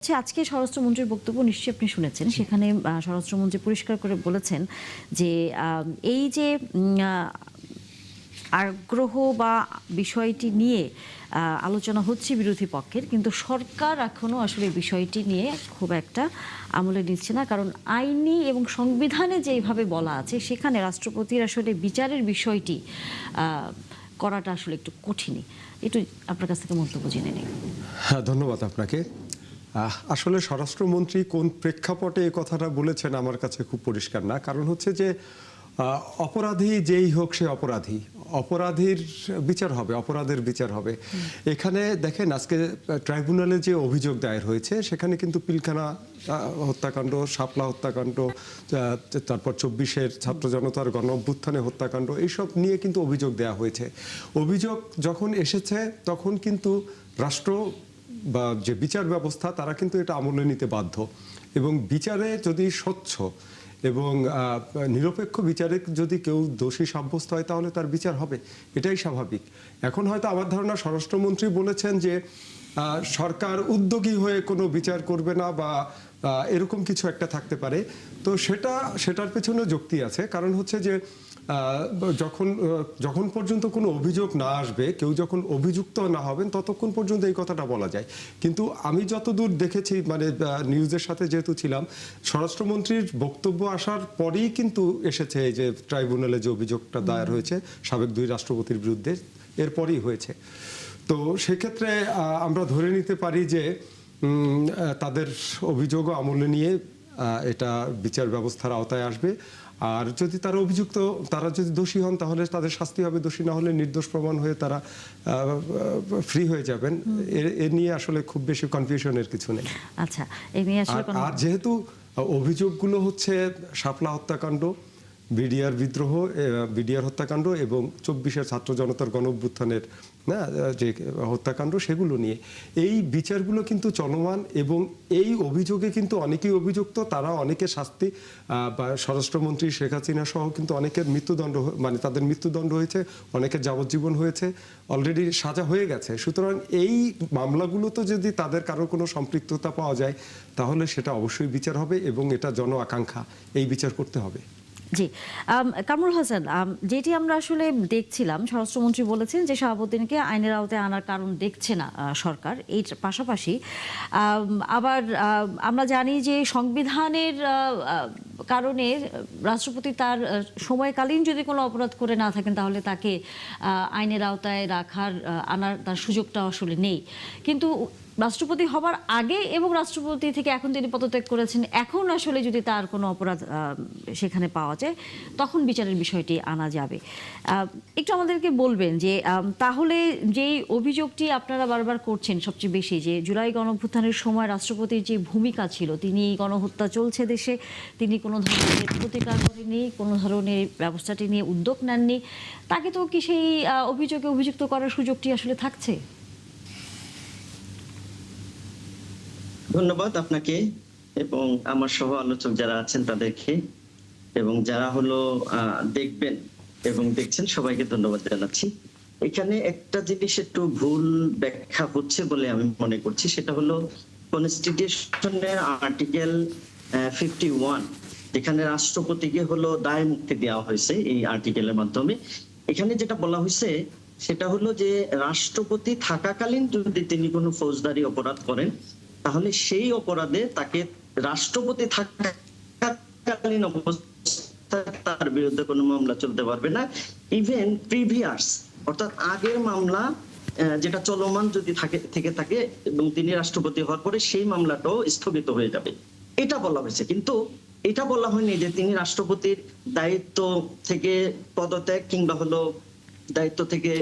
আজকে স্বরাষ্ট্রমন্ত্রীর বক্তব্য নিশ্চয়ই আপনি শুনেছেন। সেখানে স্বরাষ্ট্রমন্ত্রী পরিষ্কার করে বলেছেন যে এই যে আগ্রহ বা বিষয়টি নিয়ে আলোচনা হচ্ছে বিরোধী পক্ষের, কিন্তু সরকার এখনো আসলে বিষয়টি নিয়ে খুব একটা আমলে নিচ্ছে না, কারণ আইনি এবং সংবিধানে যেভাবে বলা আছে সেখানে রাষ্ট্রপতির আসলে বিচারের বিষয়টি করাটা আসলে একটু কঠিনই। একটু আপনার কাছ থেকে মন্তব্য জেনে নিই। হ্যাঁ, ধন্যবাদ আপনাকে। আসলে স্বরাষ্ট্রমন্ত্রী কোন প্রেক্ষাপটে এই কথাটা বলেছেন আমার কাছে খুব পরিষ্কার না। কারণ হচ্ছে যে অপরাধী যেই হোক সে অপরাধীর বিচার হবে, অপরাধের বিচার হবে। এখানে দেখেন আজকে ট্রাইব্যুনালে যে অভিযোগ দায়ের হয়েছে সেখানে কিন্তু পিলখানা হত্যাকাণ্ড, শাপলা হত্যাকাণ্ড, তারপর 24-এর ছাত্র জনতার গণ অভ্যুত্থানে হত্যাকাণ্ড, এইসব নিয়ে কিন্তু অভিযোগ দেয়া হয়েছে। অভিযোগ যখন এসেছে তখন কিন্তু রাষ্ট্র বা যে বিচার ব্যবস্থা তারা কিন্তু এটা আমলে নিতে বাধ্য, এবং বিচারে যদি স্বচ্ছ এবং নিরপেক্ষ বিচারে যদি কেউ দোষী সাব্যস্ত হয় তাহলে তার বিচার হবে, এটাই স্বাভাবিক। এখন হয়তো আমার ধারণা স্বরাষ্ট্রমন্ত্রী বলেছেন যে সরকার উদ্যোগী হয়ে কোনো বিচার করবে না বা এরকম কিছু একটা থাকতে পারে। তো সেটার পেছনে যুক্তি আছে। কারণ হচ্ছে যে যখন পর্যন্ত কোনো অভিযোগ না আসবে, কেউ যখন অভিযুক্ত না হবেন ততক্ষণ পর্যন্ত এই কথাটা বলা যায়। কিন্তু আমি যতদূর দেখেছি, মানে নিউজের সাথে যেহেতু ছিলাম, স্বরাষ্ট্রমন্ত্রীর বক্তব্য আসার পরেই কিন্তু এসেছে এই যে ট্রাইব্যুনালে যে অভিযোগটা দায়ের হয়েছে সাবেক 2 রাষ্ট্রপতির বিরুদ্ধে, এরপরই হয়েছে। তো সেক্ষেত্রে আমরা ধরে নিতে পারি যে তাদের অভিযোগও আমলে নিয়ে এটা বিচার ব্যবস্থার আওতায় আসবে। আর যদি তারা যদি দোষী হন তাহলে তাদের শাস্তি হবে, দোষী না হলে নির্দোষ প্রমাণ হয়ে তারা ফ্রি হয়ে যাবেন। এ নিয়ে আসলে খুব বেশি কনফিউশনের কিছু নেই। আচ্ছা, এই নিয়ে আসলে আর যেহেতু অভিযোগগুলো হচ্ছে শাপলা হত্যাকাণ্ড, বিডিআর বিদ্রোহ, বিডিআর হত্যাকাণ্ড এবং 24-এর ছাত্র জনতার গণ অভ্যুত্থানের যে হত্যাকাণ্ড, সেগুলো নিয়ে এই বিচারগুলো কিন্তু চলমান, এবং এই অভিযোগে কিন্তু অনেকেই অভিযুক্ত, তারা অনেকে শাস্তি বা স্বরাষ্ট্রমন্ত্রী শেখ হাসিনা সহ কিন্তু অনেকের মৃত্যুদণ্ড, মানে তাদের মৃত্যুদণ্ড হয়েছে, অনেকের যাবজ্জীবন হয়েছে, অলরেডি সাজা হয়ে গেছে। সুতরাং এই মামলাগুলোতে যদি তাদের কারো কোনো সম্পৃক্ততা পাওয়া যায় তাহলে সেটা অবশ্যই বিচার হবে, এবং এটা জন আকাঙ্ক্ষা, এই বিচার করতে হবে। জি, কামরুল হাসান, যেটি আমরা আসলে দেখছিলাম, স্বরাষ্ট্রমন্ত্রী বলেছেন যে শাহাবুদ্দিনকে আইনের আওতায় আনার কারণ দেখছে না সরকার। এই পাশাপাশি আবার আমরা জানি যে সংবিধানের কারণে রাষ্ট্রপতি তার সময়কালীন যদি কোনো অপরাধ করে না থাকেন তাহলে তাকে আইনের আওতায় আনার তার সুযোগটা আসলে নেই। কিন্তু রাষ্ট্রপতি হবার আগে এবং রাষ্ট্রপতি থেকে এখন তিনি পদত্যাগ করেছেন, এখন আসলে যদি তার কোনো অপরাধ সেখানে পাওয়া যায় তখন বিচারের বিষয়টি আনা যাবে। একটু আমাদেরকে বলবেন যে তাহলে যেই অভিযোগটি আপনারা বারবার করছেন সবচেয়ে বেশি, যে জুলাই গণঅভ্যুত্থানের সময় রাষ্ট্রপতির যে ভূমিকা ছিল, তিনি গণহত্যা চলছে দেশে, তিনি কোনো ধরনের প্রতিকার করেননি, কোনো ধরনের ব্যবস্থাটি নিয়ে উদ্যোগ নেননি, তাকে তো কি সেই অভিযোগে অভিযুক্ত করার সুযোগটি আসলে থাকছে? ধন্যবাদ আপনাকে এবং আমার সহ আলোচক যারা আছেন তাদেরকে, এবং যারা হলো দেখবেন এবং দেখছেন সবাইকে ধন্যবাদ জানাচ্ছি। এখানে একটা জিনিস একটু ভুল ব্যাখ্যা হচ্ছে বলে আমি মনে করছি, সেটা হলো কনস্টিটিউশনের আর্টিকেল 51, যেখানে রাষ্ট্রপতিকে হলো দায় মুক্তি দেওয়া হয়েছে এই আর্টিকেলের মাধ্যমে। এখানে যেটা বলা হয়েছে সেটা হলো যে রাষ্ট্রপতি থাকাকালীন যদি তিনি কোনো ফৌজদারি অপরাধ করেন তাহলে সেই অপরাধে তাকে রাষ্ট্রপতি থাকাকালীন অবস্থায় তার বিরুদ্ধে কোনো মামলা চলতে পারবে না। ইভেন প্রিভিয়াস, অর্থাৎ আগের মামলা যেটা চলমান যদি থেকে থাকে এবং তিনি রাষ্ট্রপতি হওয়ার পরে সেই মামলাটাও স্থগিত হয়ে যাবে, এটা বলা হয়েছে। কিন্তু এটা বলা হয়নি যে তিনি রাষ্ট্রপতির দায়িত্ব থেকে পদত্যাগ কিংবা হলো দায়িত্ব থেকে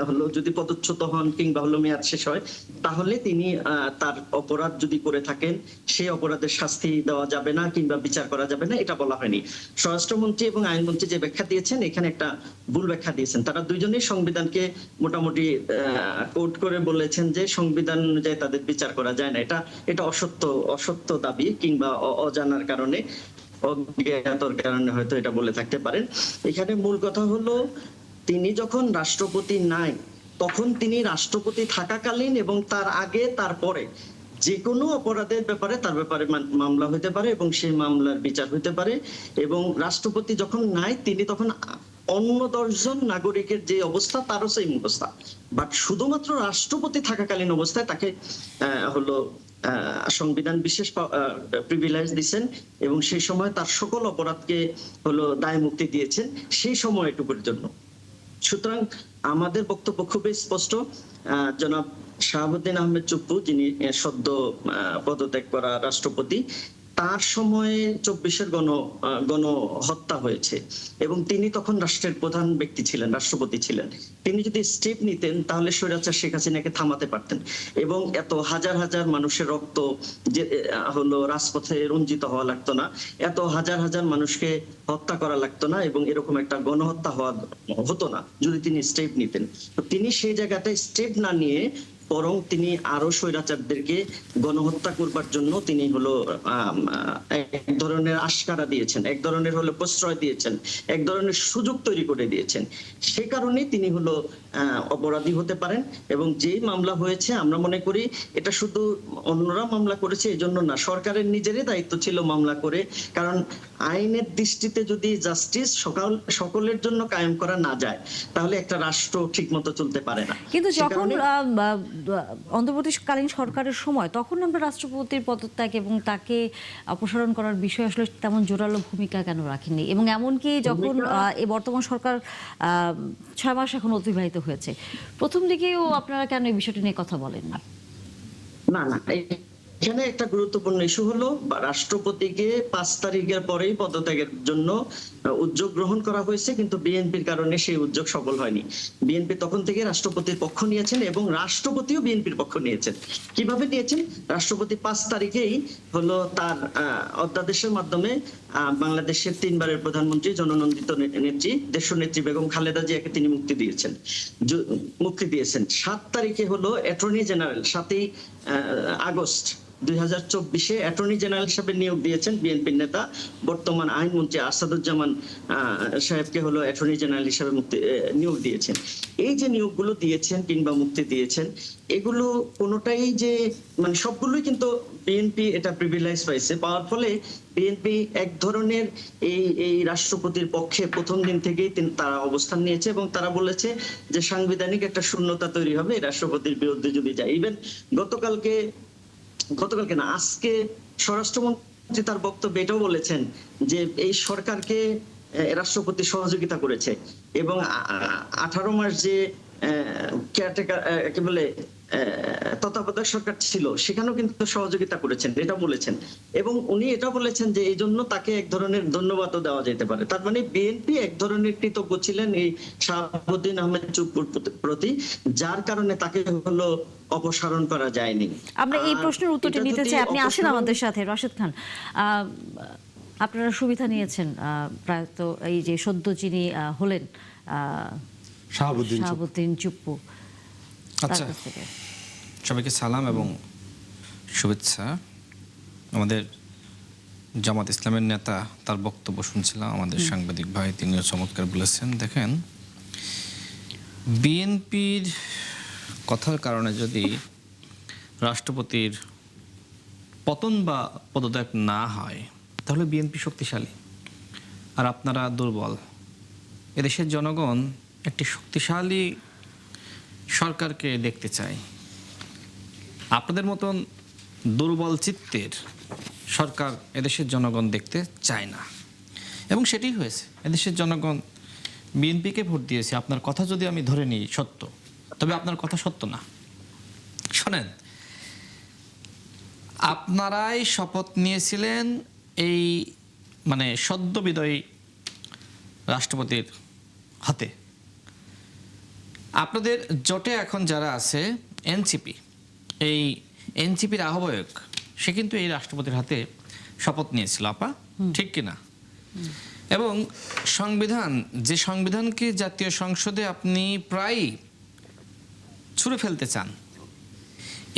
হলো যদি পদচ্যুত হন কিংবা হলো মেয়াদ শেষ হয় তাহলে তিনি তার অপরাধ যদি করে থাকেন সেই অপরাধের শাস্তি দেওয়া যাবে না কিংবা বিচার করা যাবে না, এটা বলা হয়নি। স্বরাষ্ট্রমন্ত্রী এবং আইনমন্ত্রী যে ব্যাখ্যা দিয়েছেন এখানে একটা ভুল ব্যাখ্যা দিয়েছেন। তারা দুইজনেই সংবিধানকে মোটামুটি কোট করে বলেছেন যে সংবিধান অনুযায়ী তাদের বিচার করা যায় না। এটা অসত্য দাবি, কিংবা অজানার কারণে, অজ্ঞাতর কারণে হয়তো এটা বলে থাকতে পারেন। এখানে মূল কথা হলো তিনি যখন রাষ্ট্রপতি নাই তখন তিনি রাষ্ট্রপতি থাকাকালীন এবং তার আগে তার পরে যে কোনো অপরাধের ব্যাপারে তার ব্যাপারে মামলা হতে পারে এবং সেই মামলার বিচার হতে পারে, এবং রাষ্ট্রপতি যখন নাই তিনি তখন অন্য 10 জন নাগরিকের যে অবস্থা তারও সেই অবস্থা, বাট শুধুমাত্র রাষ্ট্রপতি থাকাকালীন অবস্থায় তাকে হলো সংবিধান বিশেষ প্রিভিলেজ দিয়েছেন এবং সেই সময় তার সকল অপরাধকে হলো দায় মুক্তি দিয়েছেন সেই সময়টুকুর জন্য। সুতরাং আমাদের বক্তব্য খুবই স্পষ্ট। জনাব শাহাবুদ্দিন আহমেদ চুপ্পু, যিনি সদ্য পদত্যাগ করা রাষ্ট্রপতি, তার সময়ে 24-এর গণহত্যা হয়েছে এবং তিনি তখন রাষ্ট্রের প্রধান ব্যক্তি ছিলেন, রাষ্ট্রপতি ছিলেন। তিনি যদি স্টেপ নিতেন তাহলে স্বৈরাচার শেখ হাসিনাকে থামাতে পারতেন এবং এত হাজার হাজার মানুষের রক্ত যে হলো রাজপথে রঞ্জিত হওয়া লাগতো না, এত হাজার হাজার মানুষকে হত্যা করা লাগতো না এবং এরকম একটা গণহত্যা হতো না যদি তিনি স্টেপ নিতেন। তো তিনি সেই জায়গাটায় স্টেপ না নিয়ে বরং তিনি আরো স্বৈরাচারদেরকে গণহত্যা করবার জন্য তিনি হলো এক ধরনের আশকারা দিয়েছেন, এক ধরনের হলো প্রশ্রয় দিয়েছেন, এক ধরনের সুযোগ তৈরি করে দিয়েছেন। সে কারণে তিনি হলো অপরাধী হতে পারেন। এবং যেই মামলা হয়েছে আমরা মনে করি এটা শুধু অন্যরা মামলা করেছে এজন্য না, সরকারের নিজেরই দায়িত্ব ছিল মামলা করে, কারণ আইনের দৃষ্টিতে যদি জাস্টিস সকলের জন্য কায়েম করা না যায় তাহলে একটা রাষ্ট্র ঠিকমতো চলতে পারে না। কিন্তু যখন অন্তর্বর্তীকালীন সরকারের সময় তখন আমরা রাষ্ট্রপতির পদত্যাগ এবং তাকে অপসারণ করার বিষয়ে আসলে তেমন জোরালো ভূমিকা কেন রাখেননি? এবং এমনকি যখন এই বর্তমান সরকার 6 মাস এখন অতিবাহিত হয়েছে, প্রথম দিকেও আপনারা কেন এই বিষয়টি নিয়ে কথা বলেননি? না, এখানে একটা গুরুত্বপূর্ণ ইস্যু হলো রাষ্ট্রপতিকে 5 তারিখের পরেই পদত্যাগের জন্য উদ্যোগ গ্রহণ করা হয়েছে, কিন্তু বিএনপির কারণে সেই উদ্যোগ সফল হয়নি। বিএনপি তখন থেকে রাষ্ট্রপতির পক্ষ নিয়েছেন এবং রাষ্ট্রপতিও বিএনপির পক্ষ নিয়েছেন। কিভাবে নিয়েছেন? রাষ্ট্রপতি 5 তারিখেই হলো তার অধ্যাদেশের মাধ্যমে বাংলাদেশের 3 বারের প্রধানমন্ত্রী, জননন্দিত নেত্রী, দেশনেত্রী বেগম খালেদা জিয়াকে তিনি মুক্তি দিয়েছেন। 7 তারিখে হলো অ্যাটর্নি জেনারেল, 7ই আগস্ট 2024-এ অ্যাটর্নি জেনারেল হিসেবে নিয়োগ দিয়েছেন বিএনপির নেতা বর্তমান আইনমন্ত্রী আসাদুজ্জামান সাহেবকে হলো অ্যাটর্নি জেনারেল হিসেবে নিয়োগ দিয়েছেন। এই যে নিয়োগগুলো দিয়েছেন কিংবা মুক্তি দিয়েছেন, এগুলো কোনোটাই যে মানে সবগুলোই কিন্তু বিএনপি এটা প্রিভিলেজ পাইছে, পাওয়ার ফলে বিএনপি এক ধরনের এই রাষ্ট্রপতির পক্ষে প্রথম দিন থেকেই তারা অবস্থান নিয়েছে এবং তারা বলেছে যে সাংবিধানিক একটা শূন্যতা তৈরি হবে রাষ্ট্রপতির বিরুদ্ধে যদি যায়। ইভেন গতকালকে না, আজকে স্বরাষ্ট্রমন্ত্রী তার বক্তব্যে এটাও বলেছেন যে এই সরকারকে রাষ্ট্রপতি সহযোগিতা করেছে এবং 18 মাস যে কেয়ারটেকার কি বলে তত্ত্বাবধায়ক সরকার ছিল সেখানেও কিন্তু সহযোগিতা করেছেন, এটা বলেছেন। এবং উনি এটা বলেছেন যে এই জন্য তাকে এক ধরনের ধন্যবাদও দেওয়া যেতে পারে। তার মানে বিএনপি এক ধরনের কৃতজ্ঞ ছিলেন এই শাহাবুদ্দিন আহমেদ চুপ্পুর প্রতি, যার কারণে তাকে হলো অপসারণ করা যায়নি। আমরা এই প্রশ্নের উত্তরটি নিতে চাই। আপনি আসেন আমাদের সাথে, রাশেদ খান। আপনারা সুবিধা নিয়েছেন প্রায় তো এই যে সদ্য যিনি হলেন শাহাবুদ্দিন চুপ্পু। আচ্ছা, সবাইকে সালাম এবং শুভেচ্ছা। আমাদের জামাত ইসলামের নেতা তার বক্তব্য শুনছিলাম, আমাদের সাংবাদিক ভাই তিনিও চমৎকার বলেছেন। দেখেন, বিএনপির কথার কারণে যদি রাষ্ট্রপতির পতন বা পদত্যাগ না হয় তাহলে বিএনপি শক্তিশালী আর আপনারা দুর্বল। এদেশের জনগণ একটি শক্তিশালী সরকারকে দেখতে চায়। আপনাদের মতন দুর্বল চিত্তের সরকার এদেশের জনগণ দেখতে চায় না এবং সেটাই হয়েছে। এদেশের জনগণ বিএনপিকে ভোট দিয়েছে। আপনার কথা যদি আমি ধরে নিই সত্য, তবে আপনার কথা সত্য না। শোনেন, আপনারাই শপথ নিয়েছিলেন এই মানে সদ্য বিদায়ী রাষ্ট্রপতির হাতে। আপনাদের জোটে এখন যারা আছে এনসিপি, এই এনসিপির আহ্বায়ক সে কিন্তু এই রাষ্ট্রপতির হাতে শপথ নিয়েছিল, আপা ঠিক কিনা? এবং যে সংবিধানকে জাতীয় সংসদে আপনি প্রায় ছুঁড়ে ফেলতে চান,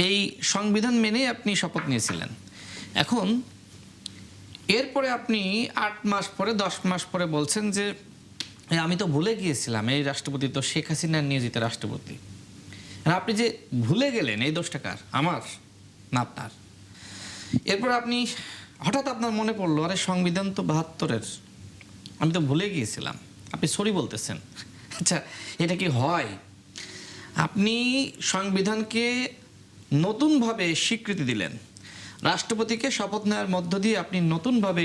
এই সংবিধান মেনেই আপনি শপথ নিয়েছিলেন। এখন এরপরে আপনি 8 মাস পরে 10 মাস পরে বলছেন যে আমি তো ভুলে গিয়েছিলাম এই রাষ্ট্রপতি তো শেখ হাসিনার নিয়োজিত রাষ্ট্রপতি। আর আপনি যে ভুলে গেলেন এই দোষটা কার? আমার। না আপনার। এরপর আপনি হঠাৎ আপনার মনে পড়লো, আরে সংবিধান তো 72-এর, আমি তো ভুলে গিয়েছিলাম, আপনি সরি বলতেছেন। আচ্ছা, এটা কি হয়? আপনি সংবিধানকে নতুনভাবে স্বীকৃতি দিলেন, রাষ্ট্রপতিকে শপথ নেওয়ার মধ্য দিয়ে আপনি নতুনভাবে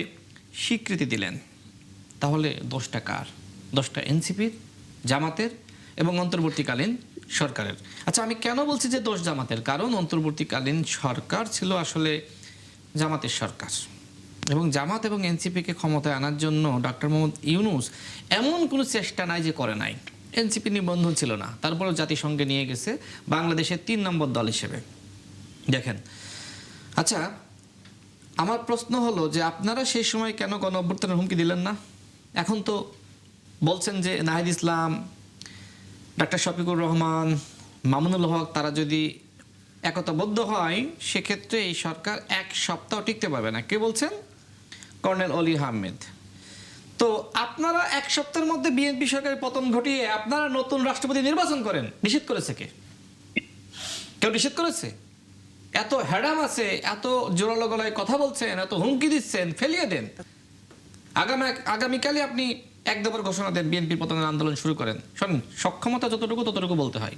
স্বীকৃতি দিলেন, তাহলে দোষটা কার? দোষটা এনসিপির, জামাতের এবং অন্তর্বর্তীকালীন সরকারের। আচ্ছা, আমি কেন বলছি যে দোষ জামাতের? কারণ অন্তর্বর্তীকালীন সরকার ছিল আসলে জামাতের সরকার, এবং জামাত এবং এনসিপিকে ক্ষমতায় আনার জন্য ডক্টর মোহাম্মদ ইউনূস এমন কোনো চেষ্টা নাই যে করে নাই। এনসিপি নিবন্ধন ছিল না, তারপরেও জাতিসংঘে নিয়ে গেছে বাংলাদেশের 3 নম্বর দল হিসেবে। দেখেন, আচ্ছা, আমার প্রশ্ন হলো যে আপনারা সেই সময় কেন গণ অভ্যুত্থানের হুমকি দিলেন না? এখন তো বলছেন যে নাহিদ ইসলাম, ডাক্তার শফিকুর রহমান, মামুনুল হক তারা যদি একতাবদ্ধ হয় সেক্ষেত্রে এই সরকার 1 সপ্তাহ টিকতে পারবে না। কে বলছেন? কর্নেল অলি আহমেদ। তো আপনারা 1 সপ্তাহের মধ্যে বিএনপি সরকারের পতন ঘটিয়ে আপনারা নতুন রাষ্ট্রপতি নির্বাচন করেন। নিষেধ করেছে কে? কেউ নিষেধ করেছে? এত হ্যাডাম আছে, এত জোরালো গলায় কথা বলছেন, এত হুমকি দিচ্ছেন, ফেলিয়ে দেন। আগামীকালই আপনি 1 দফার ঘোষণা দেন, বিএনপির পতনের আন্দোলন শুরু করেন। শোনেন, সক্ষমতা যতটুকু ততটুকু বলতে হয়।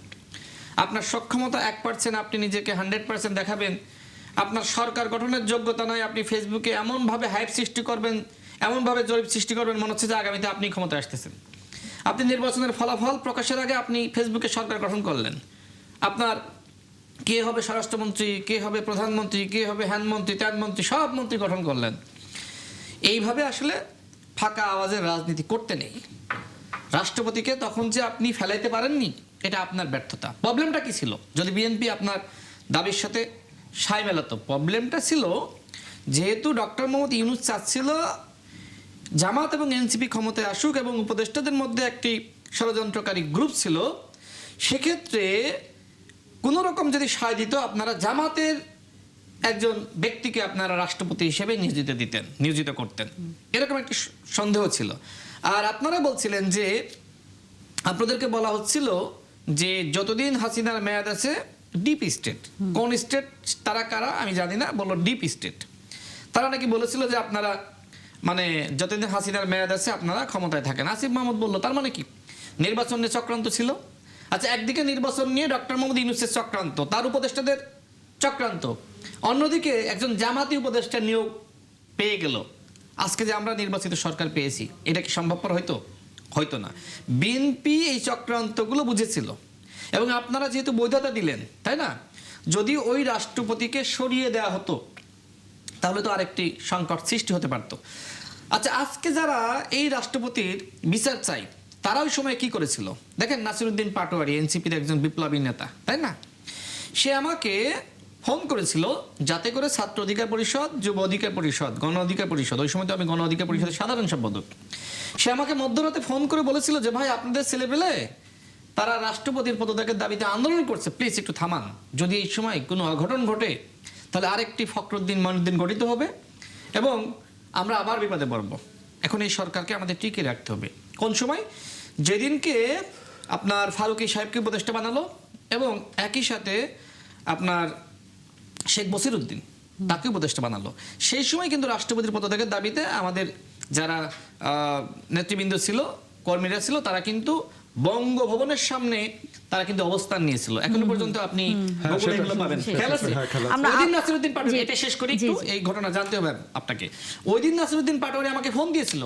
আপনার সক্ষমতা 1%, আপনি নিজেকে 100% দেখাবেন। আপনার সরকার গঠনের যোগ্যতা নয়, আপনি ফেসবুকে এমনভাবে হাইপ সৃষ্টি করবেন, এমনভাবে জরিপ সৃষ্টি করবেন, মনে হচ্ছে যে আগামীতে আপনি ক্ষমতায় আসতেছেন। আপনি নির্বাচনের ফলাফল প্রকাশের আগে আপনি ফেসবুকে সরকার গঠন করলেন। আপনার কে হবে স্বরাষ্ট্রমন্ত্রী, কে হবে প্রধানমন্ত্রী, কে হবে হ্যানমন্ত্রী, ত্যানমন্ত্রী, সব মন্ত্রী গঠন করলেন। এইভাবে আসলে ফাঁকা আওয়াজের রাজনীতি করতে নেই। রাষ্ট্রপতিকে তখন যে আপনি ফেলাইতে পারেননি, এটা আপনার ব্যর্থতা। প্রবলেমটা কি ছিল? যদি বিএনপি আপনার দাবির সাথে সায় মেলাতো, প্রবলেমটা ছিল যেহেতু ডক্টর মোহাম্মদ ইউনূস চাচ্ছিল জামাত এবং এনসিপি ক্ষমতায় আসুক এবং উপদেষ্টাদের মধ্যে একটি ষড়যন্ত্রকারী গ্রুপ ছিল, সেক্ষেত্রে কোনো রকম যদি সায় দিত, আপনারা জামাতের একজন ব্যক্তিকে আপনারা রাষ্ট্রপতি হিসেবে নিয়োজিত করতেন, এরকম একটি সন্দেহ ছিল। আর আপনারা বলছিলেন যে আপনাদেরকে বলা হচ্ছিল যে যতদিন হাসিনার মেয়াদ আছে ডিপ স্টেট, কোন স্টেট তারা কারা আমি জানি না, বললো ডিপ স্টেট। তারা নাকি বলেছিল যে আপনারা মানে যতদিন হাসিনার মেয়াদ আছে আপনারা ক্ষমতায় থাকেন। আসিফ মাহমুদ বলল, তার মানে কি? নির্বাচন নিয়ে চক্রান্ত ছিল। আচ্ছা, একদিকে নির্বাচন নিয়ে ডক্টর মোহাম্মদ ইউনূসের চক্রান্ত, তার উপদেষ্টাদের চক্রান্ত, অন্যদিকে একজন জামাতি উপদেষ্টা নিয়োগ পেয়ে গেল। আজকে যে আমরা নির্বাচিত সরকার পেয়েছি, এটা কি সম্ভবপর হয়তো না। বিএনপি এই চক্রান্তগুলো বুঝেছিল এবং আপনারা যেহেতু বৈধতা দিলেন, তাই না? যদি ওই রাষ্ট্রপতিকে সরিয়ে দেওয়া হতো তাহলে তো আরেকটি সংকট সৃষ্টি হতে পারত। আচ্ছা, আজকে যারা এই রাষ্ট্রপতির বিচার চাই তারা ওই সময় কি করেছিল দেখেন। নাসিরউদ্দিন পাটোয়ারি এনসিপির একজন বিপ্লবী নেতা, তাই না? সে আমাকে ফোন করেছিল যাতে করে ছাত্র অধিকার পরিষদ, যুব অধিকার পরিষদ, গণ অধিকার পরিষদ, ওই সময় তো আমি গণ অধিকার পরিষদের সাধারণ সম্পাদক, সে আমাকে মধ্যরাতে ফোন করে বলেছিল যে ভাই, আপনাদের ছেলেপেলে তারা রাষ্ট্রপতির পদত্যাগের দাবিতে আন্দোলন করছে, প্লিজ একটু থামান। যদি এই সময় কোনো অঘটন ঘটে তাহলে আরেকটি ফখরুদ্দিন মঈনুদ্দিন গঠিত হবে এবং আমরা আবার বিপদে পড়ব। এখন এই সরকারকে আমাদের টিকে রাখতে হবে। কোন সময়? যেদিনকে আপনার ফারুকী সাহেবকে উপদেষ্টা বানালো এবং একই সাথে আপনার শেখ বসিরউদ্দিন তাকে উপদেষ্টা বানালো, সেই সময় কিন্তু রাষ্ট্রপতির পদত্যাগের দাবিতে আমাদের যারা নেতৃবৃন্দ ছিল, কর্মীরা ছিল, তারা কিন্তু বঙ্গভবনের সামনে তারা কিন্তু অবস্থান নিয়েছিল। এখনো পর্যন্ত আপনি এগুলো পাবেন। ওইদিন নাসিরউদ্দিন পাটোয়ারি, এটা শেষ করি একটু, এই ঘটনা জানতে হবে আপনাকে। ওই দিন নাসিরউদ্দিন পাটোয়ারি আমাকে ফোন দিয়েছিল,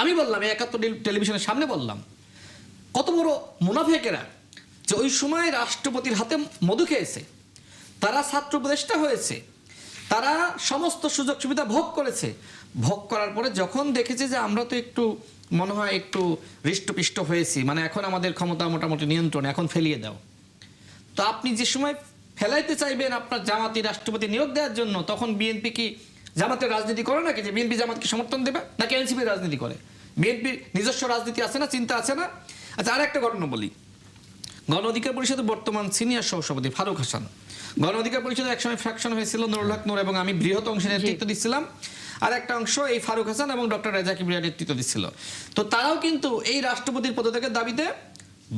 আমি বললাম, 71 টেলিভিশনের সামনে বললাম, কত বড় মুনাফেকেরা যে ওই সময় রাষ্ট্রপতির হাতে মধু খেয়েছে, তারা ছাত্র উপদেষ্টা হয়েছে, তারা সমস্ত সুযোগ সুবিধা ভোগ করেছে। ভোগ করার পরে যখন দেখেছে যে আমরা তো একটু মনে হয় একটু হৃষ্টপিষ্ট হয়েছি, মানে এখন আমাদের ক্ষমতা মোটামুটি নিয়ন্ত্রণ, এখন ফেলিয়ে দাও। তো আপনি যে সময় ফেলাইতে চাইবেন আপনার জামাতি রাষ্ট্রপতি নিয়োগ দেওয়ার জন্য, তখন বিএনপি কি জামাতের রাজনীতি করে নাকি যে বিএনপি জামাতকে সমর্থন দেবে, নাকি এনসিপির রাজনীতি করে? বিএনপির নিজস্ব রাজনীতি আছে না, চিন্তা আছে না? আচ্ছা, আর একটা ঘটনা বলি। গণ অধিকার পরিষদের বর্তমান সিনিয়র সহসভাপতি ফারুক হাসান, গণ অধিকার পরিষদের একসময় ফ্র্যাকশন হয়েছিল, নুরুল হক নূর এবং আমি বৃহৎ অংশে নেতৃত্ব দিচ্ছিলাম, আর একটা অংশ এই ফারুক হাসান এবং ডক্টর রেজা কিবরিয়া নেতৃত্ব দিচ্ছিল। তো তারাও কিন্তু এই রাষ্ট্রপতির পদত্যাগের দাবিতে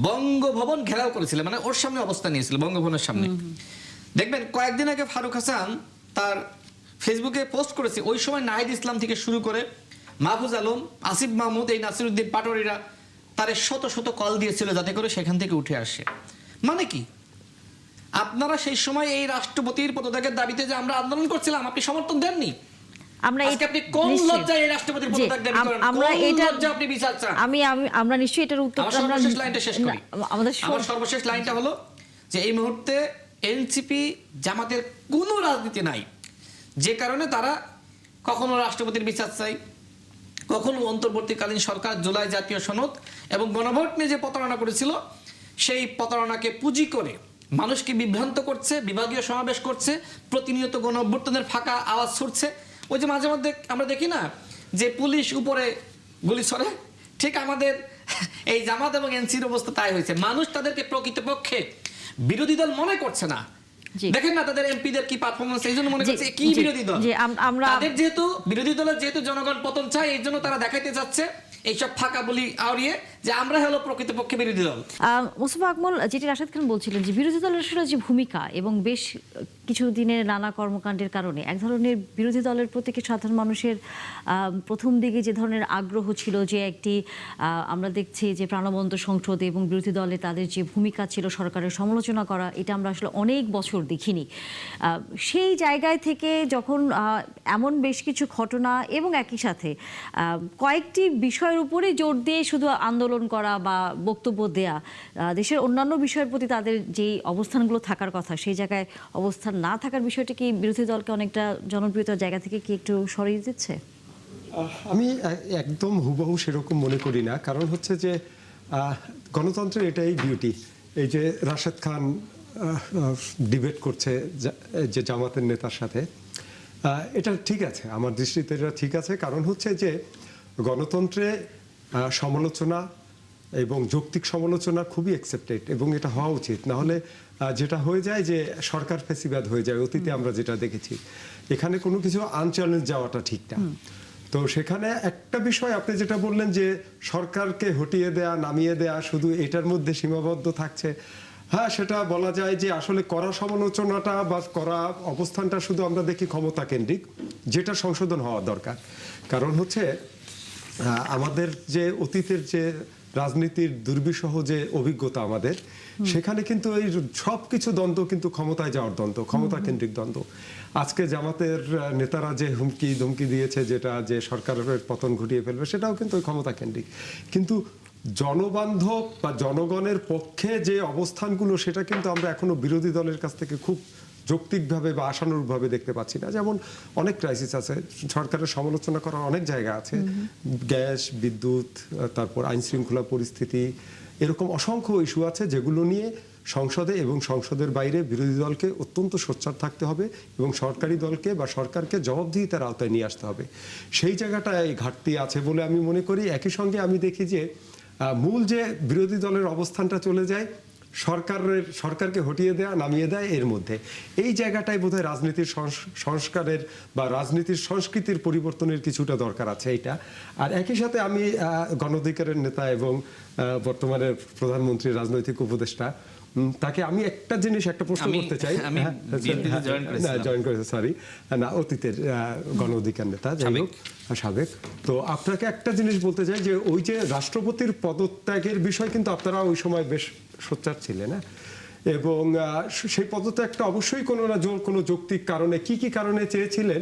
বঙ্গভবন ঘেরাও করেছিল, মানে ওর সামনে অবস্থান নিয়েছিল, বঙ্গভবনের সামনে। দেখবেন কয়েকদিন আগে ফারুক হাসান তার ফেসবুকে পোস্ট করেছে, ওই সময় নাহিদ ইসলাম থেকে শুরু করে মাহফুজ আলম, আসিফ মাহমুদ, এই নাসিরউদ্দিন পাটোয়ারিরা তারে শত শত কল দিয়েছিল যাতে করে সেখান থেকে উঠে আসে। মানে কি, আপনারা সেই সময় এই রাষ্ট্রপতির পদত্যাগের দাবিতে যে আমরা আন্দোলন করছিলাম, আপনি সমর্থন দেননি। আমরা আজকে আপনি কোন লজ্জায় এই রাষ্ট্রপতির পদত্যাগ দাবি করেন? আমরা কোন এটা লজ্জায় আপনি বিচার চান? আমরা নিশ্চয়ই এটার উত্তর আমার সর্বশেষ লাইনটা শেষ করি। আমার সর্বশেষ লাইনটা হলো যে এই মুহূর্তে এনসিপি জামাতের কোনো রাজনীতি নাই, যে কারণে তারা কখনো রাষ্ট্রপতির বিচার চাই, কখনো অন্তর্বর্তীকালীন সরকার জুলাই জাতীয় সনদ এবং গণভোট নিয়ে যে প্রতারণা করেছিল সেই প্রতারণাকে পুঁজি করে মানুষকে বিভ্রান্ত করছে, বিভাগীয় সমাবেশ করছে, প্রতিনিয়ত গণঅভ্যুত্থানের ফাঁকা আওয়াজ ছুটছে। ওই যে মাঝে মধ্যে আমরা দেখি না যে পুলিশ উপরে গুলি ছড়ে, ঠিক আমাদের এই জামাত এবং এনসির অবস্থা তাই হয়েছে। মানুষ তাদেরকে প্রকৃতপক্ষে বিরোধী দল মনে করছে না। দেখেন না তাদের এমপিদের কি পারফরমেন্স, এই জন্য মনে করছে কি বিরোধী দল। তাদের যেহেতু বিরোধী দলের যেহেতু জনগণ পতন চায়, এই জন্য তারা দেখাইতে যাচ্ছে এইসব ফাঁকা বলি আওড়িয়ে যে আমরা হলো প্রকৃতপক্ষে বিরোধী দল। মুস্তফা আকমল, যেটি রাশেদ খান বলছিলেন যে বিরোধী দলের আসলে যে ভূমিকা এবং বেশ কিছু দিনের নানা কর্মকাণ্ডের কারণে এক ধরনের বিরোধী দলের প্রতি সাধারণ মানুষের প্রথম দিকে যে ধরনের আগ্রহ ছিল, যে একটি আমরা দেখছি যে প্রাণবন্ত সংসদ এবং বিরোধী দলে তাদের যে ভূমিকা ছিল সরকারের সমালোচনা করা, এটা আমরা আসলে অনেক বছর দেখিনি। সেই জায়গায় থেকে যখন এমন বেশ কিছু ঘটনা এবং একই সাথে কয়েকটি বিষয়ের উপরে জোর দিয়ে শুধু আন্দোলন করা বা বক্তব্য দেয়া, দেশের অন্যান্য বিষয়ের প্রতি তাদের যে অবস্থানগুলো থাকার কথা সেই জায়গায় অবস্থান না থাকার বিষয়টি কি বিরোধী দলকে অনেকটা জনপ্রিয়তার জায়গা থেকে কি একটু সরিয়ে দিচ্ছে? আমি একদম হুবহু সেরকম মনে করি না। কারণ হচ্ছে যে গণতন্ত্রের এটাই বিউটি। এই যে রাশেদ খান ডিবেট করছে যে জামাতের নেতার সাথে, এটা ঠিক আছে, আমার দৃষ্টিতে এটা ঠিক আছে। কারণ হচ্ছে যে গণতন্ত্রে সমালোচনা এবং যৌক্তিক সমালোচনা খুবই অ্যাকসেপ্টেড এবং এটা হওয়া উচিত। না হলে যেটা হয়ে যায় যে সরকার ফেসিবাদ হয়ে যায়, অতীতে আমরা যেটা দেখেছি। এখানে কোনো কিছু আনচ্যালেঞ্জ যাওয়াটা ঠিক না। তো সেখানে একটা বিষয় আপনি যেটা বললেন যে সরকারকে হটিয়ে দেয়া, নামিয়ে দেয়া শুধু এটার মধ্যে সীমাবদ্ধ থাকছে, হ্যাঁ সেটা বলা যায় যে আসলে করা সমালোচনাটা বা করা অবস্থানটা শুধু আমরা দেখি ক্ষমতা কেন্দ্রিক, যেটা সংশোধন হওয়া দরকার। কারণ হচ্ছে আমাদের যে অতীতের যে রাজনীতির দুর্বিষহ যে অভিজ্ঞতা আমাদের, সেখানে কিন্তু এই সব কিছু দ্বন্দ্ব কিন্তু ক্ষমতায় যাওয়ার দ্বন্দ্ব, ক্ষমতা কেন্দ্রিক দ্বন্দ্ব। আজকে জামাতের নেতারা যে হুমকি ধমকি দিয়েছে যেটা যে সরকারের পতন ঘটিয়ে ফেলবে, সেটাও কিন্তু ওই ক্ষমতা কেন্দ্রিক। কিন্তু জনবান্ধব বা জনগণের পক্ষে যে অবস্থানগুলো, সেটা কিন্তু আমরা এখনো বিরোধী দলের কাছ থেকে খুব যৌক্তিকভাবে বা আশানুরূপভাবে দেখতে পাচ্ছি না। যেমন অনেক ক্রাইসিস আছে, সরকারের সমালোচনা করার অনেক জায়গা আছে, গ্যাস, বিদ্যুৎ, তারপর আইন শৃঙ্খলা পরিস্থিতি, এরকম অসংখ্য ইস্যু আছে যেগুলো নিয়ে সংসদে এবং সংসদের বাইরে বিরোধী দলকে অত্যন্ত সোচ্চার থাকতে হবে এবং সরকারি দলকে বা সরকারকে জবাবদিহিতার আওতায় নিয়ে আসতে হবে। সেই জায়গাটায় ঘাটতি আছে বলে আমি মনে করি। একই সঙ্গে আমি দেখি যে মূল যে বিরোধী দলের অবস্থানটা চলে যায় সরকারকে হটিয়ে দেয়া, নামিয়ে দেয়, এর মধ্যে এই জায়গাটাই বোধহয় রাজনীতির সংস্কারের বা রাজনীতির সংস্কৃতির পরিবর্তনের কিছুটা দরকার আছে এইটা। আর একই সাথে আমি গণ অধিকারের নেতা এবং বর্তমানে প্রধানমন্ত্রীর রাজনৈতিক উপদেষ্টা, তাকে আমি একটা প্রশ্ন করতে চাই। জয়েন করেছে, সরি, না অতীতের গণ অধিকার নেতা, যাই হোক সাবেক। তো আপনাকে একটা জিনিস বলতে চাই যে ওই যে রাষ্ট্রপতির পদত্যাগের বিষয় কিন্তু আপনারা ওই সময় বেশ সোচ্চার ছিলেন, এবং সেই পদত্যাগটা অবশ্যই কোনো যৌক্তিক কারণে কি কারণে চেয়েছিলেন,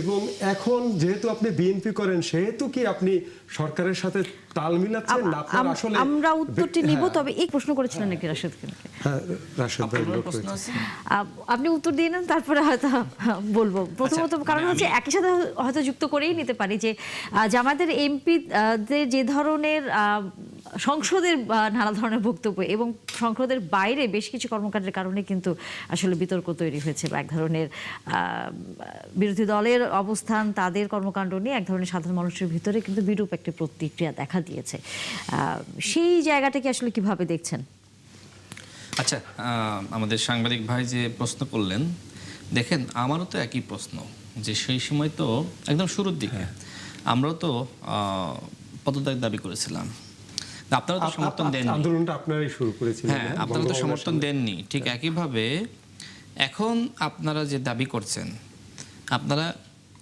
এবং এখন যেহেতু আপনি বিএনপি করেন সেহেতু কি আপনি সরকারের সাথে তাল মিলাচ্ছেন না? আপনার আসলে আমরা উত্তরটি নিব, তবে এই প্রশ্ন করেছিলেন নাকি রাশেদ খানকে? হ্যাঁ, রাশেদ ভাই আপনি উত্তর দিয়ে নেন, তারপরে হয়তো বলবো। প্রথমত কারণ হচ্ছে একই সাথে হয়তো যুক্ত করেই নিতে পারি যে জামায়াতের এমপি যে ধরনের সংসদের নানা ধরনের বক্তব্য এবং সংসদের বাইরে বেশ কিছু কর্মকাণ্ডের কারণে কিন্তু আসলে বিতর্ক তৈরি হয়েছে, বা এক ধরনের বিরোধী দলের অবস্থান, তাদের কর্মকাণ্ড নিয়ে এক ধরনের সাধারণ মানুষের ভিতরে কিন্তু বিরূপ একটি প্রতিক্রিয়া দেখা দিয়েছে। সেই জায়গাটাকে আসলে কিভাবে দেখছেন? আচ্ছা, আমাদের সাংবাদিক ভাই যে প্রশ্ন করলেন, দেখেন আমারও তো একই প্রশ্ন যে সেই সময় তো একদম শুরুর দিকে আমরাও তো পদত্যাগ দাবি করেছিলাম, আপনারা তো সমর্থন দেননি। আন্দোলনটা আপনারাই শুরু করেছিলেন। হ্যাঁ, আপনারা তো সমর্থন দেননি। ঠিক একইভাবে এখন আপনারা যে দাবি করছেন, আপনারা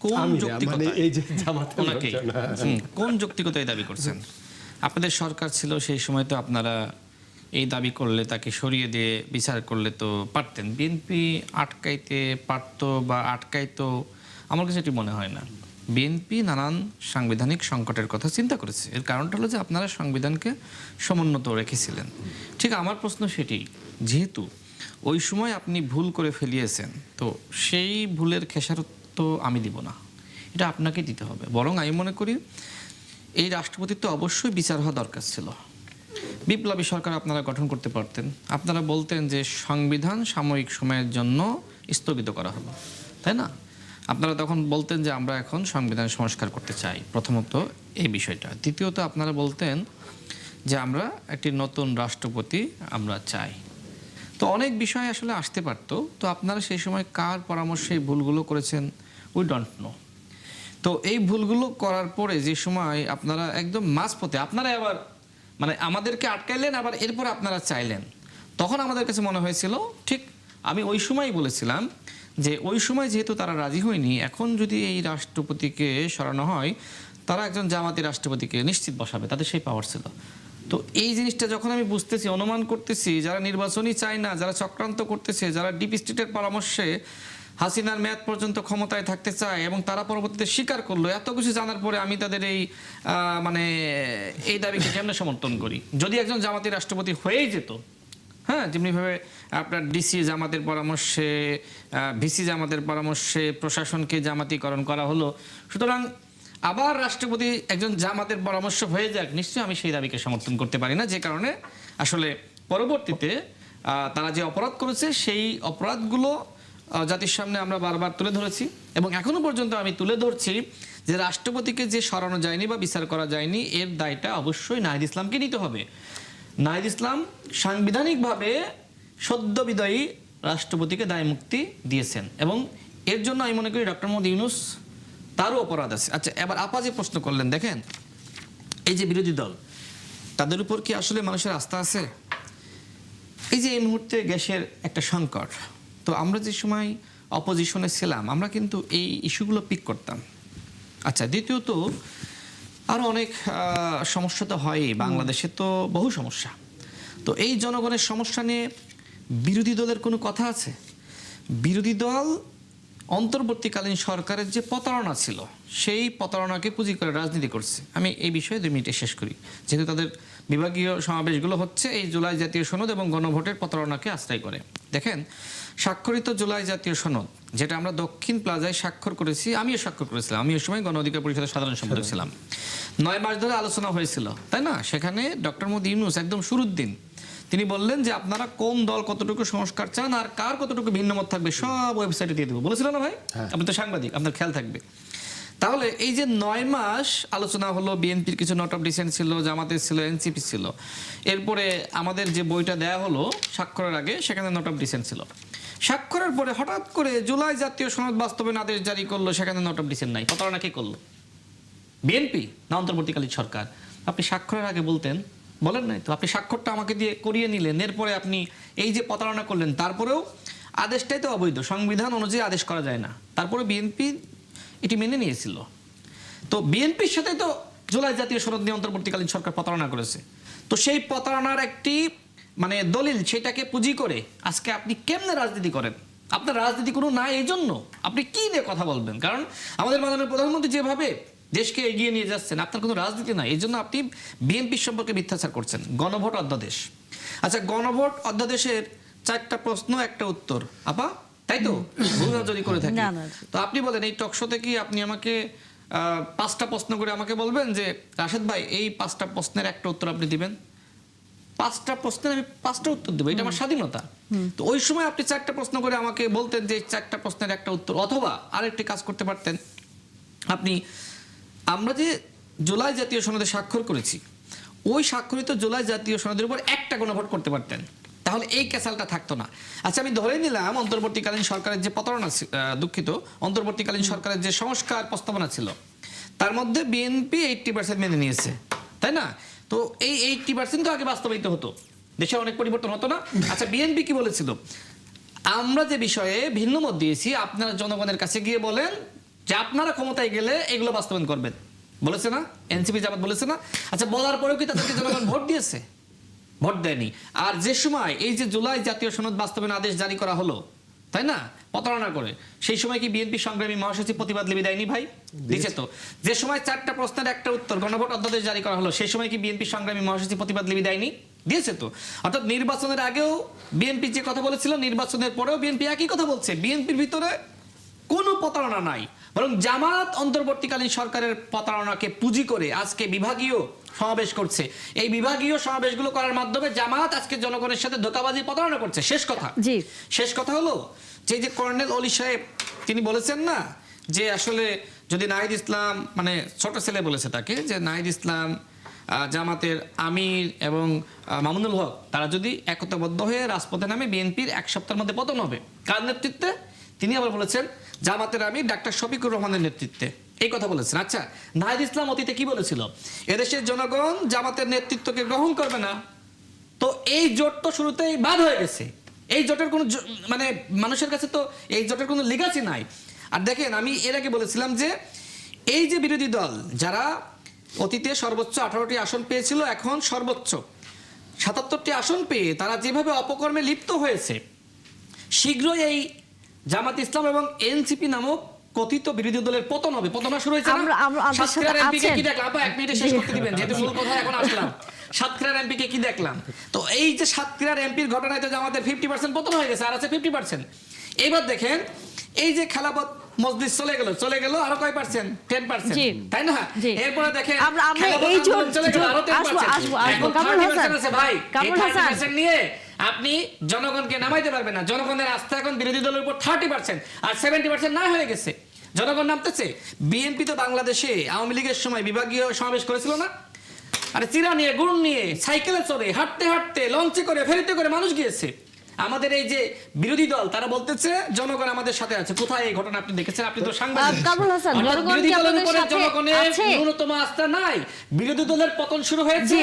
কোন আমি না, মানে যৌক্তিকতায় এই যে জামাতের ওনাকে লোকজন, হ্যাঁ। কোন যৌক্তিকতায় দাবি করছেন? আপনাদের সরকার ছিল সেই সময়, তো আপনারা এই দাবি করলে তাকে সরিয়ে দিয়ে বিচার করলে তো পারতেন। বিএনপি আটকাইতে পারতো বা আটকাইতো, আমার কাছে এটি মনে হয় না। বিএনপি নানান সাংবিধানিক সংকটের কথা চিন্তা করেছে। এর কারণটা হলো যে আপনারা সংবিধানকে সমুন্নত রেখেছিলেন। ঠিক আমার প্রশ্ন সেটি, যেহেতু ওই সময় আপনি ভুল করে ফেলিয়েছেন, তো সেই ভুলের খেসারত তো আমি দিব না, এটা আপনাকে দিতে হবে। বরং আমি মনে করি এই রাষ্ট্রপতির তো অবশ্যই বিচার হওয়া দরকার ছিল। বিপ্লবী সরকার আপনারা গঠন করতে পারতেন। আপনারা বলতেন যে সংবিধান সাময়িক সময়ের জন্য স্থগিত করা হলো, তাই না? আপনারা তখন বলতেন যে আমরা এখন সংবিধান সংস্কার করতে চাই, প্রথমত এই বিষয়টা। দ্বিতীয়ত আপনারা বলতেন যে আমরা একটি নতুন রাষ্ট্রপতি আমরা চাই। তো অনেক বিষয় আসলে আসতে পারতো। তো আপনারা সেই সময় কার পরামর্শে এই ভুলগুলো করেছেন উই ডোন্ট নো। তো এই ভুলগুলো করার পরে যে সময় আপনারা একদম মাঝপথে আপনারা আবার মানে আমাদেরকে আটকাইলেন, আবার এরপর আপনারা চাইলেন, তখন আমাদের কাছে মনে হয়েছিল, ঠিক আমি ওই সময়ই বলেছিলাম যে ওই সময় যেহেতু তারা রাজি হয়নি, এখন যদি এই রাষ্ট্রপতিকে সরানো হয়, তারা একজন জামাতি রাষ্ট্রপতিকে নিশ্চিত বসাবে, তাদের সেই পাওয়ার ছিল। তো এই জিনিসটা যখন আমি বুঝতেছি, অনুমান করতেছি, যারা নির্বাচনই চায় না, যারা চক্রান্ত করতেছে, যারা ডিপ স্টেটের পরামর্শে হাসিনার মেয়াদ পর্যন্ত ক্ষমতায় থাকতে চায়, এবং তারা পরবর্তীতে স্বীকার করলো, এত কিছু জানার পরে আমি তাদের এই মানে এই দাবিকে কেমনে সমর্থন করি? যদি একজন জামাতি রাষ্ট্রপতি হয়েই যেত, হ্যাঁ, যেমনিভাবে আপনার ডিসি জামাতের পরামর্শে, ভিসি জামাতের পরামর্শে প্রশাসনকে জামাতিকরণ করা হলো, সুতরাং আবার রাষ্ট্রপতি একজন জামাতের পরামর্শ হয়ে যাক, নিশ্চয়ই আমি সেই দাবিকে সমর্থন করতে পারি না। যে কারণে আসলে পরবর্তীতে তারা যে অপরাধ করেছে, সেই অপরাধগুলো জাতির সামনে আমরা বারবার তুলে ধরেছি, এবং এখনো পর্যন্ত আমি তুলে ধরছি যে রাষ্ট্রপতিকে যে সরানো যায়নি বা বিচার করা যায়নি, এর দায়টা অবশ্যই নাহিদ ইসলামকে নিতে হবে। নাহিদ ইসলাম সাংবিধানিকভাবে সদ্য বিদায়ী রাষ্ট্রপতিকে দায় মুক্তি দিয়েছেন, এবং এর জন্য আমি মনে করি ডক্টর মোহাম্মদ ইউনূস তারও অপরাধ আছে। আচ্ছা, এবার আপা যে প্রশ্ন করলেন, দেখেন এই যে বিরোধী দল, তাদের উপর কি আসলে মানুষের আস্থা আছে? এই যে এই মুহূর্তে গ্যাসের একটা সংকট, তো আমরা যে সময় অপোজিশনে ছিলাম, আমরা কিন্তু এই ইস্যুগুলো পিক করতাম। আচ্ছা, দ্বিতীয়ত আরও অনেক সমস্যা তো হয়ই, বাংলাদেশে তো বহু সমস্যা। তো এই জনগণের সমস্যা নিয়ে বিরোধী দলের কোনো কথা আছে? বিরোধী দল অন্তর্বর্তীকালীন সরকারের যে প্রতারণা ছিল, সেই প্রতারণাকে পুঁজি করে রাজনীতি করছে। আমি এই বিষয়ে 2 মিনিটে শেষ করি, যেহেতু তাদের বিভাগীয় সমাবেশগুলো হচ্ছে এই জুলাই জাতীয় সনদ এবং গণভোটের প্রতারণাকে আশ্রয় করে। দেখেন, স্বাক্ষরিত জুলাই জাতীয় সনদ, যেটা আমরা দক্ষিণ প্লাজায় স্বাক্ষর করেছি, আমিও স্বাক্ষর করেছিলাম, আমি ওই সময় গণ অধিকার পরিষদের সাধারণ সম্পাদক ছিলাম। 9 মাস ধরে আলোচনা হয়েছিল, তাই না? সেখানে ডক্টর মোহাম্মদ ইউনূস একদম শুরুর দিন তিনি বললেন যে আপনারা কোন দল কতটুকু সংস্কার চান আর কার কতটুকু ভিন্নমত থাকবে সব ওয়েবসাইটে দিয়ে দেবো, বলেছিল না ভাই? আপনি তো সাংবাদিক, আপনার খেয়াল থাকবে। তাহলে এই যে 9 মাস আলোচনা হলো, বিএনপির কিছু নোট অফ ডিসেন্ট ছিল, জামাতের ছিল, এনসিপি ছিল, এরপরে আমাদের যে বইটা দেয়া হলো স্বাক্ষরের আগে, সেখানে নোট অফ ডিসেন্ট ছিল। স্বাক্ষরের পরে হঠাৎ করে জুলাই জাতীয় সনদ বাস্তবায়ন আদেশ জারি করলো, সেখানে নোট অফ ডিসেন্ট নাই। প্রতারণা কে করলো? বিএনপি না অন্তর্বর্তীকালীন সরকার? আপনি স্বাক্ষরের আগে বলতেন, বলেন নাই তো? আপনি স্বাক্ষরটা আমাকে দিয়ে করিয়ে নিলেন, এরপরে আপনি এই যে প্রতারণা করলেন, তারপরেও আদেশটাই তো অবৈধ, সংবিধান অনুযায়ী আদেশ করা যায় না, তারপরে বিএনপি এটি মেনে নিয়েছিল। তো বিএনপির সাথে তো জুলাই জাতীয় সনদ নিয়ে অন্তর্বর্তীকালীন সরকার প্রতারণা করেছে। তো সেই প্রতারণার একটি মানে দলিল, সেটাকে পুঁজি করে আজকে আপনি কেমনে রাজনীতি করেন? আপনার রাজনীতি কোনো নাই, এই জন্য আপনি কি নিয়ে কথা বলবেন? কারণ আমাদের মাননীয় প্রধানমন্ত্রী যেভাবে দেশকে এগিয়ে নিয়ে যাচ্ছেন, আপনার কোনো রাজনীতি নাই, এই জন্য আপনি বিএনপির সম্পর্কে মিথ্যাচার করছেন। গণভোট অধ্যাদেশ, আচ্ছা গণভোট অধ্যাদেশের 4টা প্রশ্ন 1টা উত্তর, আপা তাই তো? ভুল যদি করে থাকি, তো আপনি বলেন এই টকশোতে কি আপনি আমাকে 5টা প্রশ্ন করে আমাকে বলবেন যে রাশেদ ভাই এই 5টা প্রশ্নের একটা উত্তর আপনি দিবেন? 5টা প্রশ্নের আমি 5টা উত্তর দেবো, এটা আমার স্বাধীনতা। তো ওই সময় আপনি 4টা প্রশ্ন করে আমাকে বলতেন যে 4টা প্রশ্নের একটা উত্তর, অথবা আরেকটি কাজ করতে পারতেন আপনি, আমরা যে জুলাই জাতীয় সনদে স্বাক্ষর করেছি, ওই স্বাক্ষরিত জুলাই জাতীয় সনদের উপর একটা গণভোট করতে পারতেন, তাহলে এই ক্যাসালটা থাকতো না। আচ্ছা, আমি ধরে নিলাম অন্তর্বর্তীকালীন সরকারের যে প্রতারণা, দুঃখিত, অন্তর্বর্তীকালীন সরকারের যে সংস্কার প্রস্তাবনা ছিল, তার মধ্যে বিএনপি 80% মেনে নিয়েছে, তাই না? তো এই 80% তো আগে বাস্তবায়িত হতো, দেশে অনেক পরিবর্তন হতো না। আচ্ছা, বিএনপি কি বলেছিল? আমরা যে বিষয়ে ভিন্ন মত দিয়েছি আপনারা জনগণের কাছে গিয়ে বলেন যে আপনারা ক্ষমতায় গেলে এগুলো বাস্তবায়ন করবেন, বলেছে না? এনসিপি জামাত বলেছে না? আচ্ছা, বলার পরেও কি তাদেরকে জনগণ ভোট দিয়েছে? ভোট দেয়নি। আর যে সময় এই যে জুলাই জাতীয় সনদ বাস্তবায়ন আদেশ জারি করা হলো, তাই না, প্রতারণা করে, সেই সময় কি বিএনপি সংগ্রামী মহাসচিব প্রতিবাদ লিপি দেয়নি ভাই? দিয়েছে তো। যে সময় 4টা প্রশ্নের একটা উত্তর গণভোট অধ্যাদেশ জারি করা হলো, সেই সময় কি বিএনপি সংগ্রামী মহাসচিব প্রতিবাদ লিপি দেয়নি? দিয়েছে তো। অর্থাৎ নির্বাচনের আগেও বিএনপি যে কথা বলেছিল, নির্বাচনের পরেও বিএনপি একই কথা বলছে। বিএনপির ভিতরে কোনো প্রতারণা নাই, বরং জামাত অন্তর্বর্তীকালীন সরকারের প্রতারণাকে পুঁজি করে আজকে বিভাগীয় সমাবেশ করছে। এই বিভাগীয় সমাবেশগুলো করার মাধ্যমে জামাত আজকে জনগণের সাথে ধোঁকাবাজি প্রতারণা করছে। শেষ কথা হলো যে কর্নেল অলি সাহেব তিনি বলেছেন না যে আসলে যদি নাহিদ ইসলাম, মানে ছোট ছেলে বলেছে তাকে, যে নাহিদ ইসলাম, জামাতের আমির এবং মামুনুল হক তারা যদি একতাবদ্ধ হয়ে রাজপথে নামে বিএনপির 1 সপ্তাহের মধ্যে পতন হবে। কার নেতৃত্বে? তিনি আবার বলেছেন জামাতের আমির ডাক্তার শফিকুর রহমানের নেতৃত্বে, এই কথা বলেছেন। আচ্ছা, নাহিদ ইসলাম অতীতে কি বলেছিল? এদেশের জনগণ জামাতের নেতৃত্বকে গ্রহণ করবে না। তো এই জোট তো শুরুতেই বাদ হয়ে গেছে। এই জোটের কোনো মানে মানুষের কাছে তো এই জোটের কোনো লিগাসি নাই। আর দেখেন, আমি এর আগে বলেছিলাম যে এই যে বিরোধী দল যারা অতীতে সর্বোচ্চ 18টি আসন পেয়েছিল, এখন সর্বোচ্চ 77টি আসন পেয়ে তারা যেভাবে অপকর্মে লিপ্ত হয়েছে, শীঘ্রই এই জামাত ইসলাম এবং এনসিপি নামক কথিত বিরোধী দলের পতন হবে। পতন শুরু হয়েছে না? সাতক্ষীরার এমপিকে কি দেখলাম? আপা 1 মিনিটে শেষ করতে দিবেন, যেহেতু মূল কথা এখন আসলাম। সাতক্ষীরার এমপিকে কি দেখলাম? তো এই যে সাতক্ষীরার এমপির ঘটনায় তো আমাদের 50% পতন হয়ে গেছে, আর আছে 50%। এবার দেখেন এই যে খেলাফত মজলিস চলে গেল আরো কয় পার্সেন্ট? 10%, তাই না? এরপরে দেখেন এই জোট চলে গেল আরো 10%। এখন 30% আছে ভাই। এই 30% নিয়ে আপনি জনগণকে নামাইতে পারবেন না। জনগণের আস্থা এখন বিরোধী দলের উপর 30%, আর 70% না হয়ে গেছে। জনগণ নামতেছে। বিএনপি তো বাংলাদেশে আওয়ামী লীগের সময় বিভাগীয় সমাবেশ করেছিল না? আরে চিরা নিয়ে, গুড় নিয়ে, সাইকেলে চড়ে, হাঁটতে হাঁটতে, লঞ্চে করে, ফেরিতে করে মানুষ গিয়েছে। আমাদের এই যে বিরোধী দল তারা বলতেছে জনগণ আমাদের সাথে আছে। কোথায় এই ঘটনা আপনি দেখেছেন? আপনি তো সাংবাদিক। বিরোধী দলের উপরে জনগণের ন্যূনতম আস্থা নাই। বিরোধী দলের পতন শুরু হয়েছে,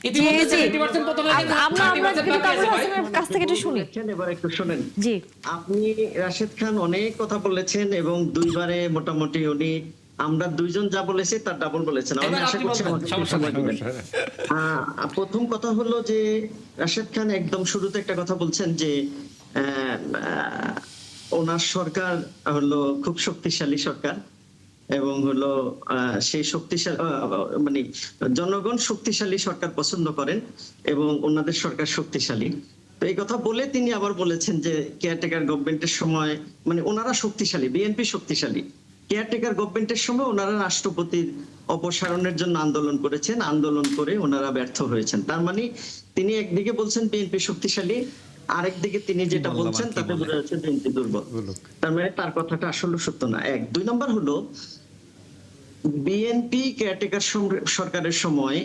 ইতিমধ্যে 70% পতন হয়ে গেছে। এবার একটু শুনেন। আপনি রাশেদ খান অনেক কথা বলেছেন এবং 2বারে মোটামুটি উনি আমরা 2জন যা বলেছি তার ডাবল বলেছেন। আমি আশা করছি প্রথম কথা হলো যে রাশেদ খান একদম শুরুতে একটা কথা বলছেন যে ওনার সরকার হলো খুব শক্তিশালী সরকার এবং হলো সেই শক্তিশালী মানে জনগণ শক্তিশালী সরকার পছন্দ করেন এবং ওনাদের সরকার শক্তিশালী। তো এই কথা বলে তিনি আবার বলেছেন যে কেয়ারটেকার গভর্নমেন্টের সময় মানে ওনারা শক্তিশালী, বিএনপি শক্তিশালী। কেয়ারটেকার গভর্নমেন্টের সময় ওনারা রাষ্ট্রপতির অপসারণের জন্য আন্দোলন করেছেন, আন্দোলন করে ওনারা ব্যর্থ হয়েছেন। তার মানে তিনি একদিকে বলছেন বিএনপি শক্তিশালী, আরেকদিকে তিনি যেটা বলছেন তাতে বোঝা যাচ্ছে বিএনপি দুর্বল। তার মানে তার কথাটা আসলে সত্য না। 2 নম্বর হলো বিএনপি কেয়ারটেকার সরকারের সময়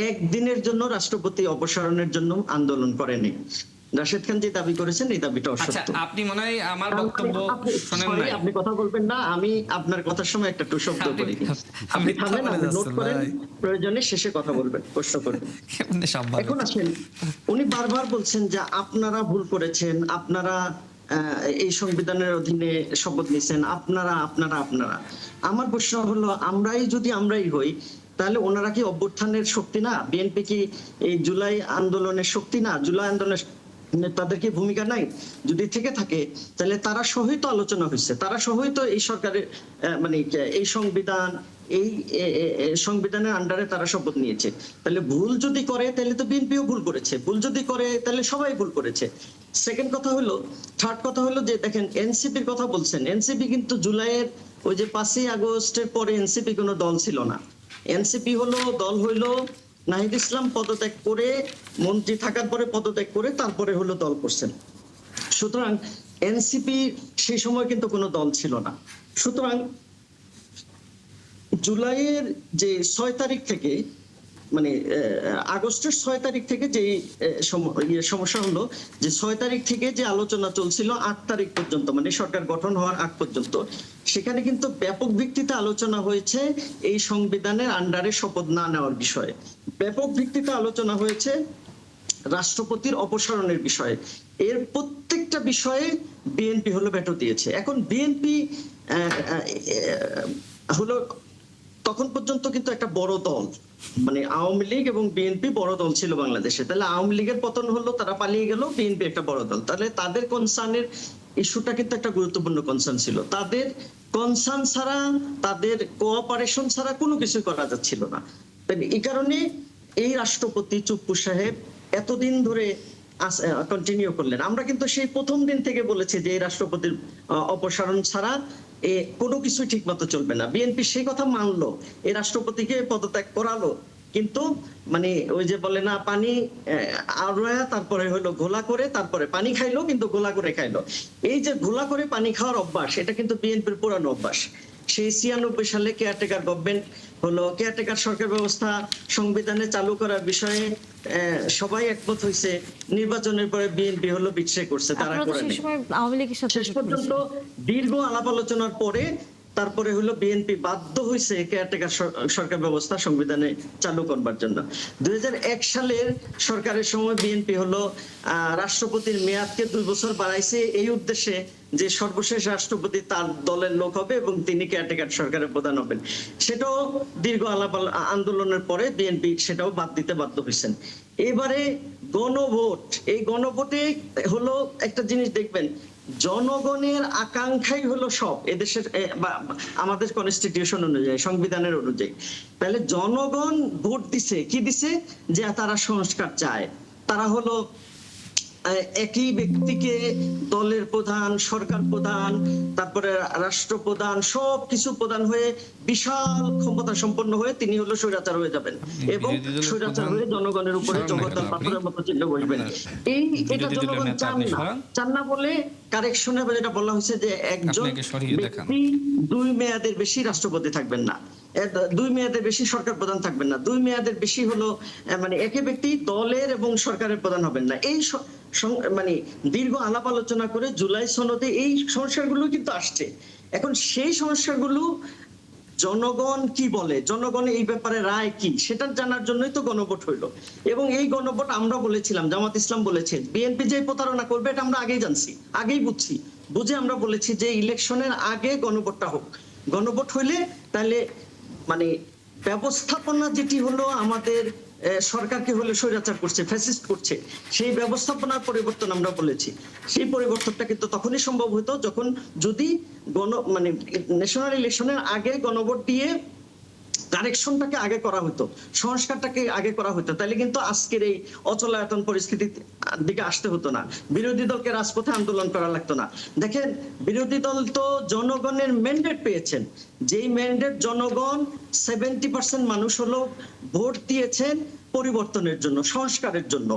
একদিনের জন্য রাষ্ট্রপতি অপসারণের জন্য আন্দোলন করেনি। রাশেদ খান যে দাবি করেছেন এই দাবিটা অসত্য। আচ্ছা, আপনি মনে হয় আমার বক্তব্য শুনেন নাই। আপনি কথা বলবেন না, আমি আপনার কথার সময় একটা টু শব্দ করি। আপনি থামেন, আপনি নোট করেন, প্রয়োজনে শেষে কথা বলবেন, প্রশ্ন করবেন। এখন আসেন, উনি বারবার বলছেন যে আপনারা ভুল করেছেন, আপনারা এই সংবিধানের অধীনে শপথ নিছেন, আপনারা। আমার প্রশ্ন হলো আমরাই হই তাহলে ওনারা কি অভ্যুত্থানের শক্তি না? বিএনপি কি এই জুলাই আন্দোলনের শক্তি না? জুলাই আন্দোলনের তাদের কি ভূমিকা নাই? যদি থেকে থাকে তাহলে তারা সহই তো আলোচনা হয়েছে, তারা সহই তো এই সরকারের মানে এই সংবিধানের আন্ডারে তারা শপথ নিয়েছে। তাহলে ভুল যদি করে তাহলে তো বিএনপিও ভুল করেছে, ভুল যদি করে তাহলে সবাই ভুল করেছে। থার্ড কথা হলো যে দেখেন এনসিপির কথা বলছেন, এনসিপি কিন্তু জুলাইয়ের ওই যে 5ই আগস্টের পরে এনসিপি কোনো দল ছিল না। এনসিপি দল হইলো নাহিদ ইসলাম পদত্যাগ করে, মন্ত্রী থাকার পরে পদত্যাগ করে তারপরে দল করছেন। সুতরাং এনসিপি সেই সময় কিন্তু কোনো দল ছিল না। সুতরাং জুলাইয়ের যে 6 তারিখ থেকে মানে আগস্টের 6 তারিখ থেকে যে সমস্যা হলো যে 6 তারিখ থেকে যে আলোচনা চলছিল 8 তারিখ পর্যন্ত, মানে সরকার গঠন হওয়ার আগ পর্যন্ত, সেখানে কিন্তু ব্যাপক ভিত্তিতে আলোচনা হয়েছে এই সংবিধানের আন্ডারে শপথ না নেওয়ার বিষয়ে। ব্যাপক ভিত্তিতে আলোচনা হয়েছে রাষ্ট্রপতির অপসারণের বিষয়ে, এর প্রত্যেকটা বিষয়ে বিএনপি হলো ভেটো দিয়েছে। এখন বিএনপি হলো তখন পর্যন্ত কিন্তু একটা বড় দল, মানে আওয়ামী লীগ এবং বিএনপি বড় দল ছিল বাংলাদেশে। তাহলে আওয়ামী লীগের পতন হলো, তারা পালিয়ে গেল, বিএনপি একটা বড় দল, তাহলে তাদের কনসার্নের ইস্যুটা কিন্তু একটা গুরুত্বপূর্ণ কনসার্ন ছিল। তাদের কনসার্ন ছাড়া, তাদের কোঅপারেশন ছাড়া কোনো কিছু করা যাচ্ছিল না। এই কারণে এই রাষ্ট্রপতি চুপ্পু সাহেব এতদিন ধরে কন্টিনিউ করলেন। আমরা কিন্তু সেই প্রথম দিন থেকে বলেছি যে এই রাষ্ট্রপতির অপসারণ ছাড়া কোনো কিছু ঠিক মতো চলবে না। বিএনপি সেই কথা মানলো, এই রাষ্ট্রপতিকে পদত্যাগ করালো, কিন্তু মানে ওই যে বলে না, পানি আড়ায়া তারপরে হলো ঘোলা করে, তারপরে পানি খাইলো, কিন্তু ঘোলা করে খাইলো। এই যে ঘোলা করে পানি খাওয়ার অভ্যাস, এটা কিন্তু বিএনপির পুরানো অভ্যাস। সেই 96 সালে কেয়ারটেকার গভর্নমেন্ট হলো, কেয়ারটেকার সরকার ব্যবস্থা সংবিধানে চালু করার বিষয়ে সবাই একমত হয়েছে। নির্বাচনের পরে বিএনপি হলো বিট্রে করছে, তারা করে নাই। আওয়ামী লীগের সাথে শেষ পর্যন্ত দীর্ঘ আলাপ আলোচনার পরে তারপরে হলো বিএনপি বাধ্য হয়েছে কেয়ারটেকার সরকার ব্যবস্থা সংবিধানে চালু করবার জন্য। 2001 সালের সরকারের সময় বিএনপি হলো রাষ্ট্রপতির মেয়াদকে 2 বছর বাড়াইছে, এই উদ্দেশ্যে যে সর্বশেষ রাষ্ট্রপতি তার দলের লোক হবে এবং তিনি কেয়ারটেকার সরকারের প্রধান হবেন। সেটাও দীর্ঘ আলাপ আন্দোলনের পরে বিএনপি সেটাও বাদ দিতে বাধ্য হয়েছেন। এবারে গণভোট, এই গণভোটে হলো একটা জিনিস দেখবেন, জনগণের আকাঙ্ক্ষাই হলো সব এদেশের, আমাদের কনস্টিটিউশন অনুযায়ী, সংবিধানের অনুযায়ী। তাহলে জনগণ ভোট দিছে, কি দিছে? যে তারা সংস্কার চায়। তারা হলো একই ব্যক্তিকে দলের প্রধান, সরকার প্রধান, তারপরে রাষ্ট্রপ্রধান, সবকিছু প্রধান হয়ে বিশাল ক্ষমতা সম্পন্ন হয়ে তিনি হলো স্বৈরাচার হয়ে যাবেন এবং স্বৈরাচার হয়ে জনগণের উপরে জগদ্দল পাথরের মতো চিহ্ন বসবেন। এটা জনগণ চান না বলে কারেকশনে যেটা বলা হয়েছে যে একজন ব্যক্তি 2 মেয়াদের বেশি রাষ্ট্রপতি থাকবেন না, 2 মেয়াদের বেশি সরকার প্রধান থাকবেন না, 2 মেয়াদের বেশি হলো মানে একই ব্যক্তি দলের এবং সরকারের প্রধান হবেন না। এই মানে দীর্ঘ আলাপ আলোচনা করে জুলাই সনদে এই সংস্কারগুলো কিন্তু আসছে। এখন সেই সংস্কারগুলো জনগণ কি বলে, জনগণ এই ব্যাপারে রায় কি, সেটা জানার জন্যই তো গণভোট হইলো। এবং এই গণভোট আমরা বলেছিলাম, জামাত ইসলাম বলেছে, বিএনপি যে প্রতারণা করবে এটা আমরা আগেই জানছি, আগেই বুঝে আমরা বলেছি যে ইলেকশনের আগে গণভোটটা হোক। গণভোট হইলে তাহলে মানে ব্যবস্থাপনা যেটি হলো আমাদের সরকারকে হলে স্বৈরাচার করছে, ফ্যাসিস্ট করছে, সেই ব্যবস্থাপনার পরিবর্তন আমরা বলেছি। সেই পরিবর্তনটা কিন্তু তখনই সম্ভব হতো যখন যদি মানে ন্যাশনাল ইলেকশনের আগে গণভোট দিয়ে কারেকশনটাকে আগে করা হতো, সংস্কারটাকে আগে করা হতো, তাহলে কিন্তু আজকের এই অচলায়তন পরিস্থিতির দিকে আসতে হতো না, বিরোধী দলকে রাজপথে আন্দোলন করা লাগতো না। দেখেন, বিরোধী দল তো জনগণের ম্যান্ডেট পেয়েছেন, যেই ম্যান্ডেট জনগণ 70% মানুষ হলো ভোট দিয়েছেন পরিবর্তনের জন্য, সংস্কারের জন্য।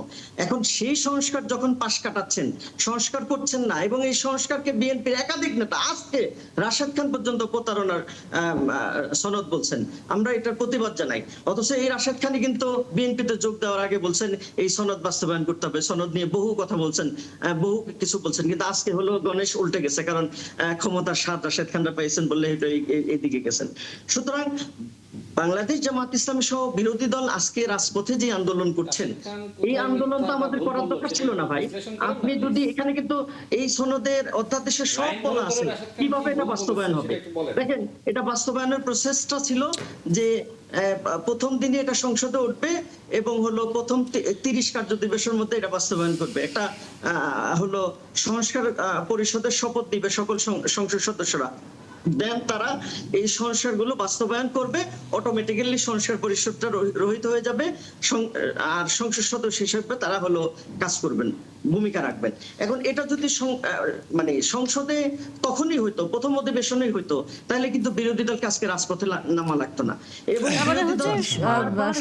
এখন সেই সংস্কার যখন পাশ কাটাচ্ছেন, সংস্কার করছেন না, এবং এই সংস্কারকে বিএনপির একাধিক নেতা, আজকে রাশেদ খান পর্যন্ত প্রতারণার সনদ বলছেন, আমরা এটার প্রতিবাদ জানাই। অথচ এই রাশেদ খানই কিন্তু বিএনপিতে যোগ দেওয়ার আগে বলছেন এই সনদ বাস্তবায়ন করতে হবে, সনদ নিয়ে বহু কথা বলছেন, বহু কিছু বলছেন, কিন্তু আজকে হলো গণেশ উল্টে গেছে, কারণ ক্ষমতার স্বাদ রাশেদ খানরা পেয়েছেন বললে এইদিকে গেছেন। সুতরাং বাংলাদেশ জামাত ইসলামী সহ বিরোধী দল আজকে রাজপথে যে আন্দোলন করছেন, এই আন্দোলন তো আমাদের করার দরকার ছিল না ভাই। আপনি যদি এখানে কিন্তু এই সনদের অধ্যাদেশে সব বলা আছে কিভাবে এটা বাস্তবায়ন হবে। দেখেন, এটা বাস্তবায়নের প্রসেসটা ছিল যে প্রথম দিনে এটা সংসদে উঠবে এবং হলো প্রথম 30 কার্য দিবসের মধ্যে এটা বাস্তবায়ন করবে। একটা হলো সংস্কার পরিষদের শপথ দিবে সকল সংসদ সদস্যরা, দেন তারা এই সংস্কারগুলো বাস্তবায়ন করবে, অটোমেটিক্যালি সংস্কার পরিষদটা রহিত হয়ে যাবে, আর সংসদ সদস্য হিসেবে তারা হলো কাজ করবেন, ভূমিকা রাখবেন। এখন এটা যদি মানে সংসদে তখনই হইতো, প্রথম অধিবেশনেই হইতো, তাহলে কিন্তু বিরোধী দলকে আজকে রাজপথে নামা লাগতো না। এবং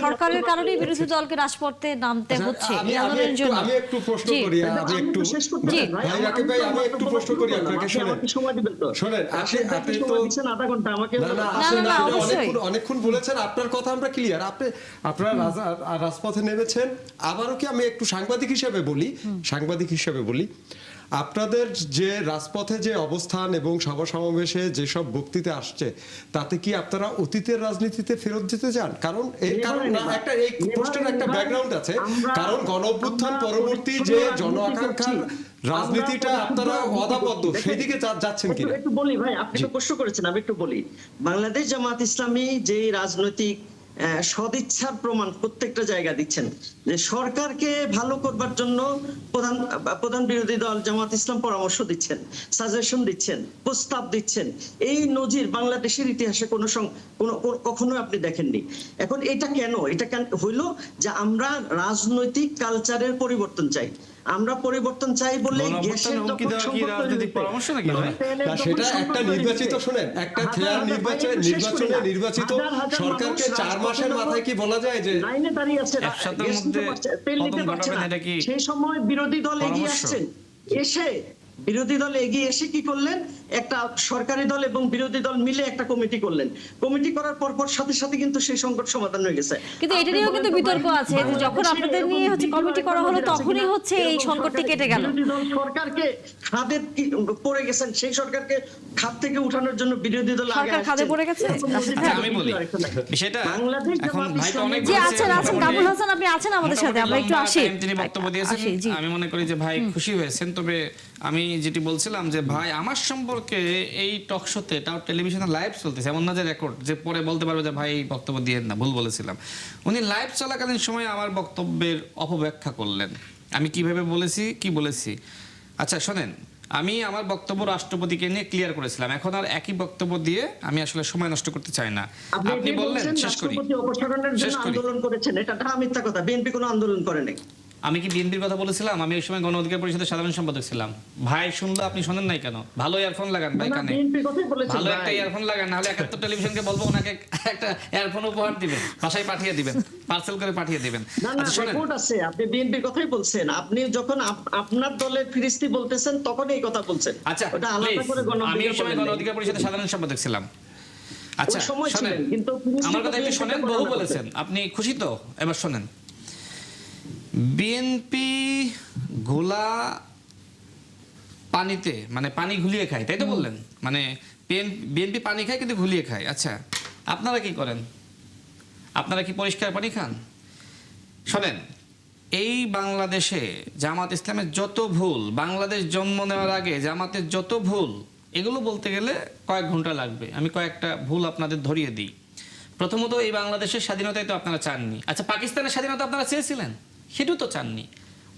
সরকারের কারণে বিরোধী দলকে রাজপথে নামতে হচ্ছে আমি একটু প্রশ্ন করি, আমি একটু প্রশ্ন করি আপনাকে, শুনেন, আপনি তো আধা ঘন্টা আমাকে অনেকক্ষণ বলেছেন, আপনার কথা আমরা ক্লিয়ার। আপনারা রাজপথে নেমেছেন, আবারও কি আমি একটু সাংবাদিক হিসেবে বলি, আপনাদের যে রাজপথে যে অবস্থান এবং সভা সমাবেশে যেসব বক্তৃতা আসছে, তাতে কি আপনারা অতীতের রাজনীতিতে ফেরত যেতে চান? কারণ এই একটা এই প্রশ্নের একটা ব্যাকগ্রাউন্ড আছে, কারণ গণ অভ্যুত্থান পরবর্তী যে জন আকাঙ্ক্ষার রাজনীতিটা আপনারা অদাবদ্ধ, সেই দিকে যাচ্ছেন কিনা? একটু বলি ভাই, আপনি তো প্রশ্ন করেছেন, আমি একটু বলি। বাংলাদেশ জামাত ইসলামী যে রাজনৈতিক সদিচ্ছার প্রমাণ প্রত্যেকটা জায়গা দিচ্ছেন, যে সরকারকে ভালো করবার জন্য প্রধান বিরোধী দল জামাত ইসলাম পরামর্শ দিচ্ছেন, সাজেশন দিচ্ছেন, প্রস্তাব দিচ্ছেন। এই নজির বাংলাদেশের ইতিহাসে কখনো আপনি দেখেননি। এখন এটা কেন হইল যে আমরা রাজনৈতিক কালচারের পরিবর্তন চাই। আমরা পরিবর্তন চাই বলে গ্যাসের সেটা একটা নির্বাচিত, শোনেন, একটা ফেয়ার নির্বাচিত সরকারকে 4 মাসের মাথায় কি বলা যায় যে লাইনে দাঁড়িয়ে আছে, সেই সময় বিরোধী দল এগিয়ে আসছেন, বিরোধী দল এগিয়ে এসে কি করলেন, একটা সরকারি দল এবং বিরোধী দল মিলে একটা কমিটি করলেন। কমিটি করার পর সাথে সাথে কিন্তু সেই সংকট সমাধান হয়ে গেছে। কিন্তু এটা নিয়েও কিন্তু বিতর্ক আছে যে যখন আপনাদের নিয়ে কমিটি করা হলো তখনই এই সংকটটি কেটে গেল। বিরোধী দল সরকারকে খাদে পড়ে গেছেন, সেই সরকারকে খাদ থেকে উঠানোর জন্য বিরোধী দল আগে সরকার খাদে পড়ে গেছে। আমি বলি বিষয়টা এখন ভাই তো অনেক জি আছেন কামরুল হাসান, আপনি আছেন আমাদের সাথে, আমরা একটু আসি। তিনি বক্তব্য দিয়েছেন, আমি মনে করি যে ভাই খুশি হয়েছেন। তবে আমি যেটি বলছিলাম যে ভাই আমার সম্পর্কে এই টক শোতে, তাও টেলিভিশনে লাইভ চলতেছে, এমন না যে রেকর্ড, যে পরে বলতে পারবে যে ভাই বক্তব্য দিয়েন না, ভুল বলেছিলাম। উনি লাইভ চলাকালীন সময় আমার বক্তব্যের অপব্যাখ্যা করলেন। আমি কিভাবে বলেছি, কি বলেছি? আচ্ছা শোনেন, আমি আমার বক্তব্য রাষ্ট্রপতিকে নিয়ে ক্লিয়ার করেছিলাম। এখন আর একই বক্তব্য দিয়ে আমি আসলে সময় নষ্ট করতে চাই না। আপনি বললেন, শেষ করি, আন্দোলন করেছেন, এটা মিথ্যা কথা। বিএনপি কোনো আন্দোলন করে নাই। আমি কি বিএনপির কথা বলেছিলাম? আমি ওই সময় গণ অধিকার পরিষদের সাধারণ সম্পাদক ছিলাম। ভাই শুনলো, আপনি শোনেন নাই কেন? ভালো ইয়ারফোন লাগান ভাই কানে, ভালো একটা ইয়ারফোন লাগান, নাহলে 71 টেলিভিশনকে বলবো ওনাকে একটা ইয়ারফোন উপহার দিবেন, বাসায় পাঠিয়ে দিবেন, পার্সেল করে পাঠিয়ে দিবেন। রিপোর্ট আছে, আপনি বিএনপির কথাই বলছেন। আপনি যখন আপনার দলের ফিরিস্তি বলতেছেন তখন এই কথা বলছেন। আচ্ছা, ওটা আলাদা করে আমি ওই সময় গণ অধিকার পরিষদের সাধারণ সম্পাদক ছিলাম। আচ্ছা শোনেন, আমার কথা একটু শোনেন, বহু বলেছেন আপনি, খুশি তো? এবার শোনেন, বিএনপি ঘোলা পানিতে, মানে পানি ঘুলিয়ে খায়, তাই তো বললেন? মানে বিএনপি পানি খায় কিন্তু ঘুলিয়ে খায়। আচ্ছা, আপনারা কি করেন? আপনারা কি পরিষ্কার পানি খান? শোনেন, এই বাংলাদেশে জামাত ইসলামের যত ভুল, বাংলাদেশ জন্ম নেওয়ার আগে জামাতের যত ভুল, এগুলো বলতে গেলে কয়েক ঘন্টা লাগবে। আমি কয়েকটা ভুল আপনাদের ধরিয়ে দিই। প্রথমত, এই বাংলাদেশের স্বাধীনতাই তো আপনারা চাননি। আচ্ছা, পাকিস্তানের স্বাধীনতা আপনারা চেয়েছিলেন? সেটাও তো চাননি।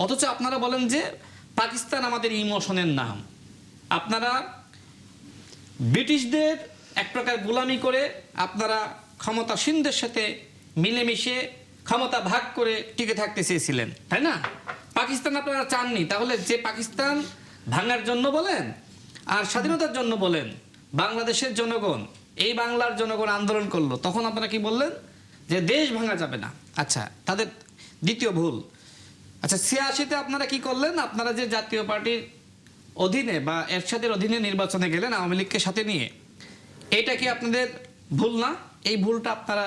অথচ আপনারা বলেন যে পাকিস্তান আমাদের ইমোশনের নাম। আপনারা ব্রিটিশদের এক প্রকার গোলামি করে আপনারা ক্ষমতাসীনদের সাথে মিলেমিশে ক্ষমতা ভাগ করে টিকে থাকতে চেয়েছিলেন, তাই না? পাকিস্তান আপনারা চাননি। তাহলে যে পাকিস্তান ভাঙার জন্য বলেন আর স্বাধীনতার জন্য বলেন, বাংলাদেশের জনগণ, এই বাংলার জনগণ আন্দোলন করলো, তখন আপনারা কি বললেন? যে দেশ ভাঙা যাবে না। আচ্ছা, তাদের দ্বিতীয় ভুল। আচ্ছা, 86-তে আপনারা কি করলেন? আপনারা যে জাতীয় পার্টির অধীনে বা এরশাদের অধীনে নির্বাচনে গেলেন আওয়ামী লীগকে সাথে নিয়ে, এটা কি আপনাদের ভুল না? এই ভুলটা আপনারা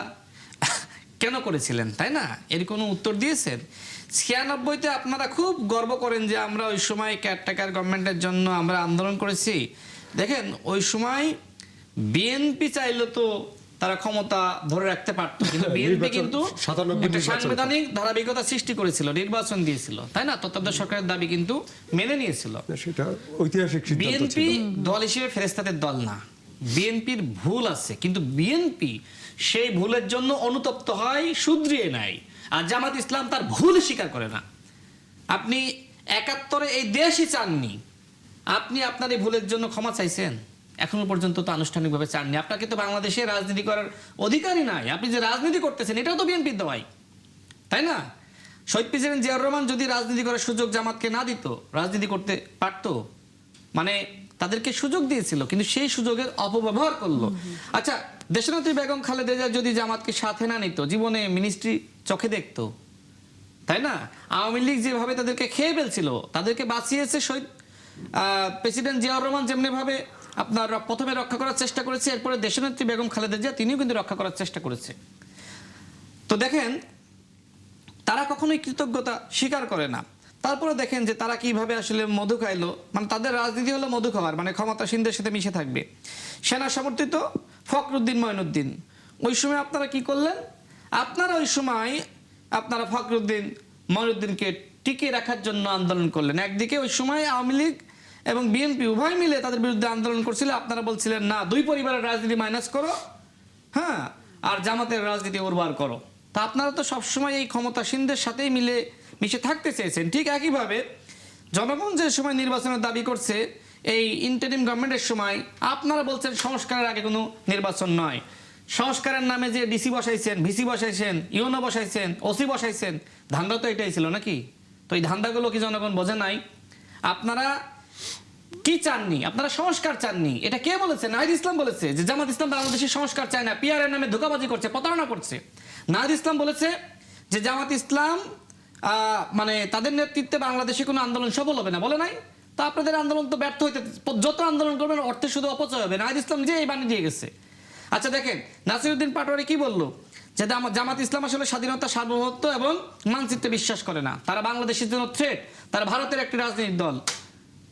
কেন করেছিলেন, তাই না? এর কোনো উত্তর দিয়েছেন? 96-তে আপনারা খুব গর্ব করেন যে আমরা ওই সময় কেয়ারটেকার গভর্নমেন্টের জন্য আমরা আন্দোলন করেছি। দেখেন, ওই সময় বিএনপি চাইলে তো তারা ক্ষমতা ধরে রাখতে পারত, কিন্তু বিএনপি কিন্তু একটা সাংবিধানিক ধারাবাহিকতা সৃষ্টি করেছিল, নির্বাচন দিয়েছিল, তাই না? তত্ত্বাবধায়ক সরকারের দাবি কিন্তু মেনে নিয়েছিল। সেটা ঐতিহাসিক সিদ্ধান্ত ছিল। বিএনপি দল হিসেবে ফেরেশতাদের দল না। বিএনপির ভুল আছে, কিন্তু বিএনপি সেই ভুলের জন্য অনুতপ্ত হয়, শুধরিয়ে নেয়। আর জামাত ইসলাম তার ভুল স্বীকার করে না। আপনি 71-এ এই দেশই চাননি, আপনি আপনার এই ভুলের জন্য ক্ষমা চাইছেন? এখনো পর্যন্ত তো আনুষ্ঠানিকভাবে চাননি। আপনাকে তো বাংলাদেশে রাজনীতি করার অধিকারই নাই। আপনি যে রাজনীতি করতেছেন এটাও তো বিএনপির দেওয়াই, তাই না? শহীদ প্রেসিডেন্ট জিয়াউর রহমান যদি রাজনীতি করার সুযোগ জামাতকে না দিত, রাজনীতি করতে পারত? মানে তাদেরকে সুযোগ দিয়েছিল, কিন্তু সেই সুযোগের অপব্যবহার করলো। আচ্ছা, দেশনেত্রী বেগম খালেদা জিয়া যদি জামাতকে সাথে না নিত, জীবনে মিনিস্ট্রি চোখে দেখতো, তাই না? আওয়ামী লীগ যেভাবে তাদেরকে খেয়ে ফেলছিল, তাদেরকে বাঁচিয়েছে শহীদ প্রেসিডেন্ট জিয়াউর রহমান, যেমনি ভাবে আপনার প্রথমে রক্ষা করার চেষ্টা করেছে, এরপরে দেশনেত্রী বেগম খালেদা জিয়া তিনিও কিন্তু রক্ষা করার চেষ্টা করেছে। তো দেখেন, তারা কখনোই কৃতজ্ঞতা স্বীকার করে না। তারপরে দেখেন যে তারা কিভাবে আসলে মধু খাইলো, মানে তাদের রাজনীতি হলো মধু খাওয়ার, মানে ক্ষমতাসীনদের সাথে মিশে থাকবে। সেনা সমর্থিত ফখরুদ্দিন মঈনুদ্দিন, ওই সময় আপনারা কি করলেন? আপনারা ওই সময় আপনারা ফখরুদ্দিন মঈনুদ্দিনকে টিকিয়ে রাখার জন্য আন্দোলন করলেন। একদিকে ওই সময় আওয়ামী লীগ এবং বিএনপি উভয় মিলে তাদের বিরুদ্ধে আন্দোলন করছিল, আপনারা বলছিলেন না, দুই পরিবারের রাজনীতি মাইনাস করো, হ্যাঁ, আর জামাতের রাজনীতি উর্বর করো। তা আপনারা তো সবসময় এই ক্ষমতাসীনদের সাথেই মিশে থাকতে চেয়েছেন। ঠিক একইভাবে জনগণ যে সময় নির্বাচনের দাবি করছে, এই ইন্টারিম গভর্নমেন্টের সময় আপনারা বলছেন সংস্কারের আগে কোনো নির্বাচন নয়। সংস্কারের নামে যে ডিসি বসাইছেন, ভিসি বসাইছেন, ইউনো বসাইছেন, ওসি বসাইছেন, ধান্দা তো এটাই ছিল নাকি? তো এই ধান্দাগুলো কি জনগণ বোঝে নাই? আপনারা কি চাননি? আপনারা সংস্কার চাননি। এটা কে বলেছে? নাহিদ ইসলাম বলেছে যে জামাত ইসলাম বাংলাদেশের সংস্কার চায় না, পিআর এর নামে ধোঁকাবাজি করছে, প্রতারণা করছে। নাহিদ ইসলাম বলেছে যে জামাত ইসলাম মানে তাদের নেতৃত্বে বাংলাদেশে কোনো আন্দোলন সফল হবে না, বলে নাই? তো আপনাদের আন্দোলন তো ব্যর্থ হইতে, যত আন্দোলন করবেন অর্থে শুধু অপচয় হবে। নাহিদ ইসলাম যে এই বাণী দিয়ে গেছে। আচ্ছা দেখেন, নাসিরউদ্দিন পাটোয়ারি কি বললো? যে জামাত ইসলাম আসলে স্বাধীনতা, সার্বভৌমত্ব এবং মানচিত্রে বিশ্বাস করে না, তারা বাংলাদেশের জন্য থ্রেট, তারা ভারতের একটি রাজনৈতিক দল।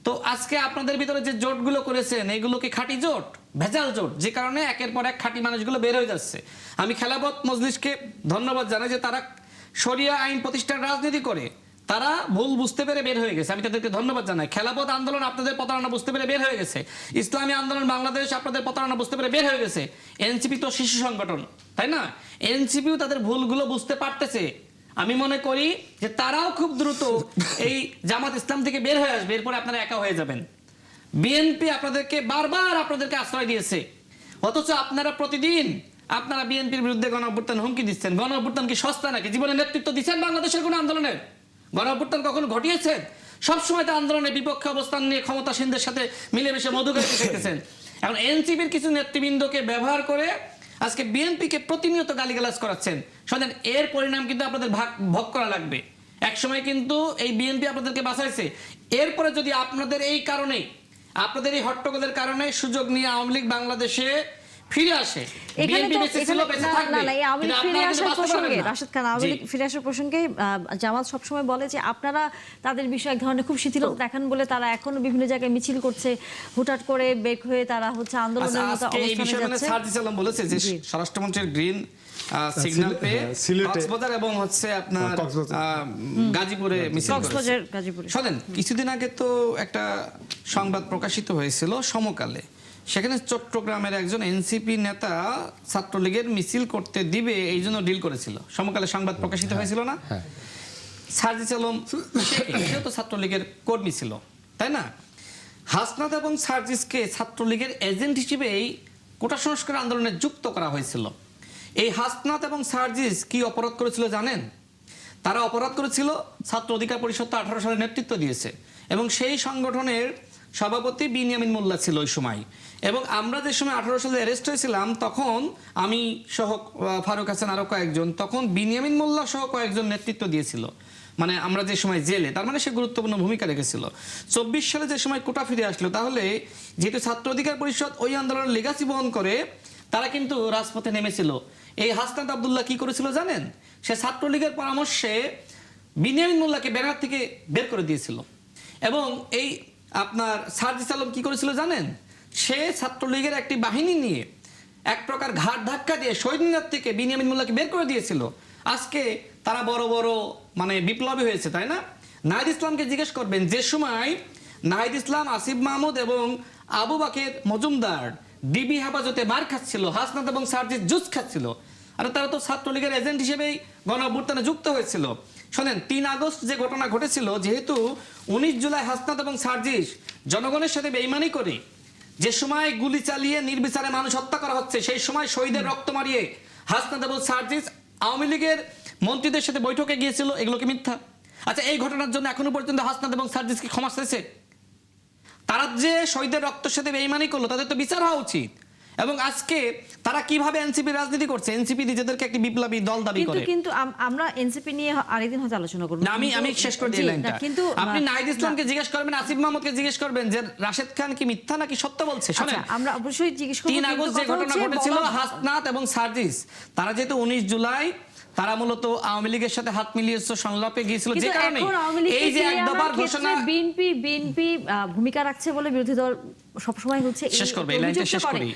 তো আজকে আপনাদের ভিতরে যে জোটগুলো করেছেন, এইগুলো কি খাঁটি জোট? ভেজাল জোট, যে কারণে একের পর এক খাঁটি মানুষগুলো বের হয়ে যাচ্ছে। আমি খেলাফত মজলিসকে ধন্যবাদ জানাই যে তারা শরিয়া আইন প্রতিষ্ঠার রাজনীতি করে তারা ভুল বুঝতে পেরে বের হয়ে গেছে, আমি তাদেরকে ধন্যবাদ জানাই। খেলাফত আন্দোলন আপনাদের প্রতারণা বুঝতে পেরে বের হয়ে গেছে, ইসলামী আন্দোলন বাংলাদেশ আপনাদের প্রতারণা বুঝতে পেরে বের হয়ে গেছে, এনসিপি তো শিশু সংগঠন, তাই না? এনসিপিও তাদের ভুলগুলো বুঝতে পারতেছে। আমি মনে করি যে তারাও খুব দ্রুত এই জামাত ইসলাম থেকে বের হয়ে আসবে, এরপরে আপনারা একা হয়ে যাবেন। বিএনপি আপনাদেরকে বারবার আপনাদেরকে আশ্রয় দিয়েছে, অথচ আপনারা প্রতিদিন আপনারা বিএনপির বিরুদ্ধে গণ অভ্যুত্থান হুমকি দিচ্ছেন। গণ অভ্যুত্থান কি সস্তা নাকি? জীবনে নেতৃত্ব দিচ্ছেন বাংলাদেশের কোন আন্দোলনের? গণ অভ্যুত্থান কখনো ঘটিয়েছেন? সবসময় তো আন্দোলনের বিপক্ষে অবস্থান নিয়ে ক্ষমতাসীনদের সাথে মিলেমিশে মধু খাইতে শিখতেছেন। এখন এনসিপির কিছু নেতৃবৃন্দকে ব্যবহার করে আজকে বিএনপিকে প্রতিনিয়ত গালিগালাজ করাচ্ছেন। শোনেন, এর পরিণাম কিন্তু আপনাদের ভোগ করা লাগবে। একসময় কিন্তু এই বিএনপি আপনাদেরকে বাঁচাইছে, এরপরে যদি আপনাদের এই কারণে, আপনাদের এই হট্টগোলের কারণে সুযোগ নিয়ে আওয়ামী লীগ বাংলাদেশে ফিরে আসে, রাশেদ খান, আওয়ামী লীগ ফিরে আসার প্রসঙ্গে জামাত সবসময় বলে যে আপনারা তাদের বিষয়ে এক ধরনের খুব শিথিলতা দেখান বলে তারা এখনো বিভিন্ন জায়গায় মিছিল করছে, হুটহাট করে বের হয়ে তারা হচ্ছে আন্দোলনের মতো অবস্থানে যাচ্ছে। সার্জিস আলম বলেছে যে স্বরাষ্ট্রমন্ত্রীর গ্রিন সিগন্যাল পেয়ে কক্সবাজার এবং হচ্ছে আপনার গাজীপুরে মিছিল করেছে। শোনেন, কিছুদিন আগে তো একটা সংবাদ প্রকাশিত হয়েছিল সমকালে, সেখানে চট্টগ্রামের একজন এনসিপি নেতা ছাত্রলীগের মিছিল করতে দিবে এই জন্য ডিল করেছিল। সমকালে সংবাদ প্রকাশিত হয়েছিল না? সার্জিস আলম তো ছাত্রলীগের কর্মী ছিল, তাই না? হাসনাত এবং সার্জিসকে ছাত্রলীগের এজেন্ট হিসেবেই কোটা সংস্কার আন্দোলনে যুক্ত করা হয়েছিল। এই হাসনাত এবং সার্জিস কি অপরাধ করেছিল জানেন? তারা অপরাধ করেছিল, ছাত্র অধিকার পরিষদ 18 সালে নেতৃত্ব দিয়েছে এবং সেই সংগঠনের সভাপতি বিনিয়ামিন মোল্লা ছিল ওই সময়। এবং আমরা যে সময় 18 সালে অ্যারেস্ট হয়েছিলাম, তখন আমি সহ ফারুক হাসান আরো কয়েকজন, তখন বিনিয়ামিন মোল্লা সহ কয়েকজন নেতৃত্ব দিয়েছিল। মানে আমরা যে সময় জেলে, তার মানে সে গুরুত্বপূর্ণ ভূমিকা রেখেছিল। 24 সালে যে সময় কোটা ফিরে আসলো, তাহলে যেহেতু ছাত্র অধিকার পরিষদ ওই আন্দোলনের লেগাসি বহন করে, তারা কিন্তু রাজপথে নেমেছিল। এই হাসনাত আব্দুল্লাহ কি করেছিল জানেন? সে ছাত্রলীগের পরামর্শে বিনিয়ামিন মোল্লাকে ব্যানার থেকে বের করে দিয়েছিল। এবং এই আপনার সার্জিস আলম কি করেছিল জানেন? সে ছাত্রলীগের একটি বাহিনী নিয়ে এক প্রকার ঘাট ধাক্কা দিয়ে শহীদ মিনার থেকে বিনিয়ামিন মোল্লাকে বের করে দিয়েছিল। আজকে তারা বড় বড় মানে বিপ্লবী হয়েছে, তাই না? নাহিদ ইসলামকে জিজ্ঞেস করবেন, যে সময় নাহিদ ইসলাম, আসিফ মাহমুদ এবং আবু বাকের মজুমদার ডিবি হেফাজতে মার খাচ্ছিল, হাসনাত এবং সার্জিস জুস খাচ্ছিল, আর তারা তো ছাত্রলীগের এজেন্ট হিসেবেই গণ অভ্যুত্থানে যুক্ত হয়েছিল। শোনেন, 3 আগস্ট যে ঘটনা ঘটেছিল, যেহেতু 19 জুলাই হাসনাত এবং সার্জিস জনগণের সাথে বেইমানি করে যে সময় গুলি চালিয়ে নির্বিচারে মানুষ হত্যা করা হচ্ছে, সেই সময় শহীদের রক্ত মারিয়ে হাসনাত এবং সার্জিস আওয়ামী লীগের মন্ত্রীদের সাথে বৈঠকে গিয়েছিল, এগুলো কি মিথ্যা? আচ্ছা, এই ঘটনার জন্য এখনো পর্যন্ত হাসনাত এবং সার্জিস কি ক্ষমা চেয়েছে? তারা যে শহীদের রক্তের সাথে বেইমানি করলো, তাদের তো বিচার হওয়া উচিত। এবং আজকে তারা কিভাবে এনসিপি রাজনীতি করছে, এনসিপি নিজেদেরকে একটি বিপ্লবী দল দাবি করে। কিন্তু আমরা এনসিপি নিয়ে আরেকদিন হয়তো আলোচনা করব। আমি শেষ করে দিই লাইনটা। কিন্তু আপনি নাহিদ ইসলামকে জিজ্ঞেস করবেন, আসিফ মাহমুদকে জিজ্ঞেস করবেন যে রাশেদ খান কি মিথ্যা নাকি সত্য বলছে। শুনেন, আমরা অবশ্যই জিজ্ঞেস করব। 3 আগস্ট যে ঘটনা ঘটেছিল হাসনাত এবং সার্জিস, তারা যেহেতু 19 জুলাই তারা মূলত আওয়ামী লীগের সাথে হাত মিলিয়েছে, সংলাপে গিয়েছিল, যে কিন্তু কারণে এখন আওয়ামী লীগকে এই যে ফিরিয়ে এক আনার দফার ক্ষেত্রে ঘোষণা। বিএনপি ভূমিকা রাখছে বলে বিরোধী দল সবসময় হচ্ছে শেষ করবে, এই লাইনটা শেষ করি।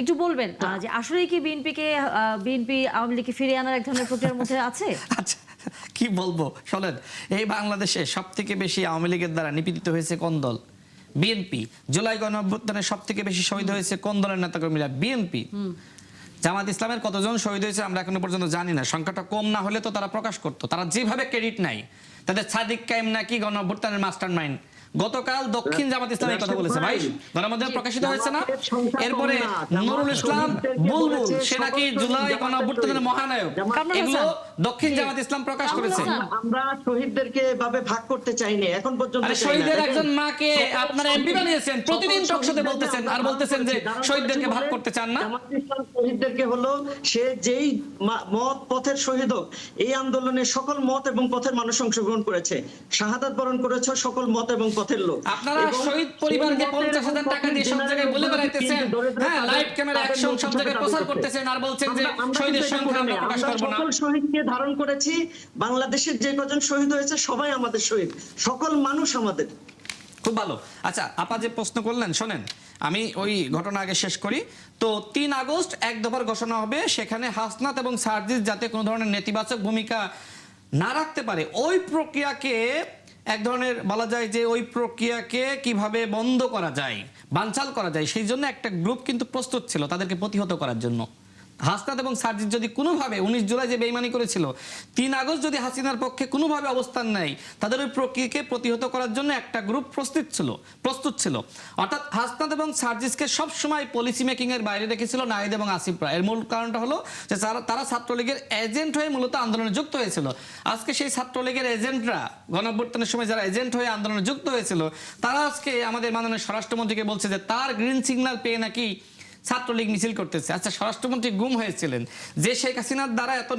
একটু বলবেন যে আসলে কি বিএনপি আওয়ামী লীগকে ফিরিয়ে আনার এক ধরনের প্রক্রিয়ার মধ্যে আছে? আচ্ছা, কি বলবো শোনেন, এই বাংলাদেশে সব থেকে বেশি আওয়ামী লীগের দ্বারা নিপীড়িত হয়েছে কোন দল? বিএনপি। জুলাই গণঅভ্যুত্থানে সব থেকে বেশি শহীদ হয়েছে কোন দলের নেতাকর্মীরা? বিএনপি। জামাত ইসলামের কতজন শহীদ হয়েছে আমরা এখনো পর্যন্ত জানি না, সংখ্যাটা কম না হলে তো তারা প্রকাশ করতো। তারা যেভাবে ক্রেডিট নাই, তাদের সাদিক কায়েম নাকি গণঅভ্যুত্থানের মাস্টার মাইন্ড। গতকাল দক্ষিণ জামাত ইসলামের কথা বলেছে ভাই, গণমাধ্যমে প্রকাশিত হয়েছে না? এরপরে নুরুল ইসলাম বুলবুল, সে নাকি জুলাই গণঅভ্যুত্থানের মহানায়ক, এগুলো দক্ষিণ জামাত ইসলাম প্রকাশ করেছে। আমরা শহীদদেরকে এভাবে ভাগ করতে চাইনি এখন পর্যন্ত। আরে শহীদের একজন মাকে আপনারা এমপি বানিয়েছেন, প্রতিদিন টকশোতে বলতেছেন আর বলতেছেন যে শহীদদেরকে ভাগ করতে চান না। জামাত ইসলাম শহীদদেরকে হলো সে যেই মত পথের শহীদ হোক, এই আন্দোলনে সকল মত এবং পথের মানুষ অংশগ্রহণ করেছে, শাহাদাত বরণ করেছে সকল মত এবং পথের লোক। আপনারা শহীদ পরিবারকে 50,000 টাকা দিয়ে সব জায়গায় বলে বেড়াইতেছেন, হ্যাঁ, লাইভ ক্যামেরা অ্যাকশন সব জায়গায় প্রচার করতেছেন আর বলছেন যে শহীদের সংখ্যা আমরা প্রকাশ করব না। সকল শহীদকে ধারণ করেছি, বাংলাদেশের যে কজন শহীদ হয়েছে সবাই আমাদের শহীদ, সকল মানুষ আমাদের। খুব ভালো। আচ্ছা, আপা যে প্রশ্ন করলেন শোনেন, আমি ওই ঘটনা আগে শেষ করি। তো 3 আগস্ট এক দফার ঘোষণা হবে, সেখানে হাসনাত এবং সার্জিস যাতে কোনো ধরনের নেতিবাচক ভূমিকা না রাখতে পারে, ওই প্রক্রিয়াকে এক ধরনের বলা যায় যে ওই প্রক্রিয়াকে কিভাবে বন্ধ করা যায়, বানচাল করা যায়, সেই জন্য একটা গ্রুপ কিন্তু প্রস্তুত ছিল তাদেরকে প্রতিহত করার জন্য। হাসনাত এবং সার্জিস যদি কোনোভাবে 19 জুলাই যে বেইমানি করেছিল, 3 আগস্ট যদি হাসিনার পক্ষে কোনোভাবে অবস্থান নেয়, তাদের ওই প্রক্রিয়াকে প্রতিহত করার জন্য একটা গ্রুপ প্রস্তুত ছিল। অর্থাৎ হাসনাত এবং সার্জিসকে সবসময় পলিসি মেকিং এর বাইরে রেখেছিল নাহিদ এবং আসিফরা। এর মূল কারণটা হলো যে তারা ছাত্রলীগের এজেন্ট হয়ে মূলত আন্দোলনে যুক্ত হয়েছিল। আজকে সেই ছাত্রলীগের এজেন্টরা, গণঅভ্যুত্থানের সময় যারা এজেন্ট হয়ে আন্দোলনে যুক্ত হয়েছিল, তারা আজকে আমাদের মাননীয় স্বরাষ্ট্রমন্ত্রীকে বলছে যে তার গ্রিন সিগন্যাল পেয়ে নাকি ছাত্রলীগ মিছিল করতেছে। আচ্ছা, স্বরাষ্ট্রমন্ত্রী গুম হয়েছিলেন, যে শেখ হাসিনার দ্বারা এত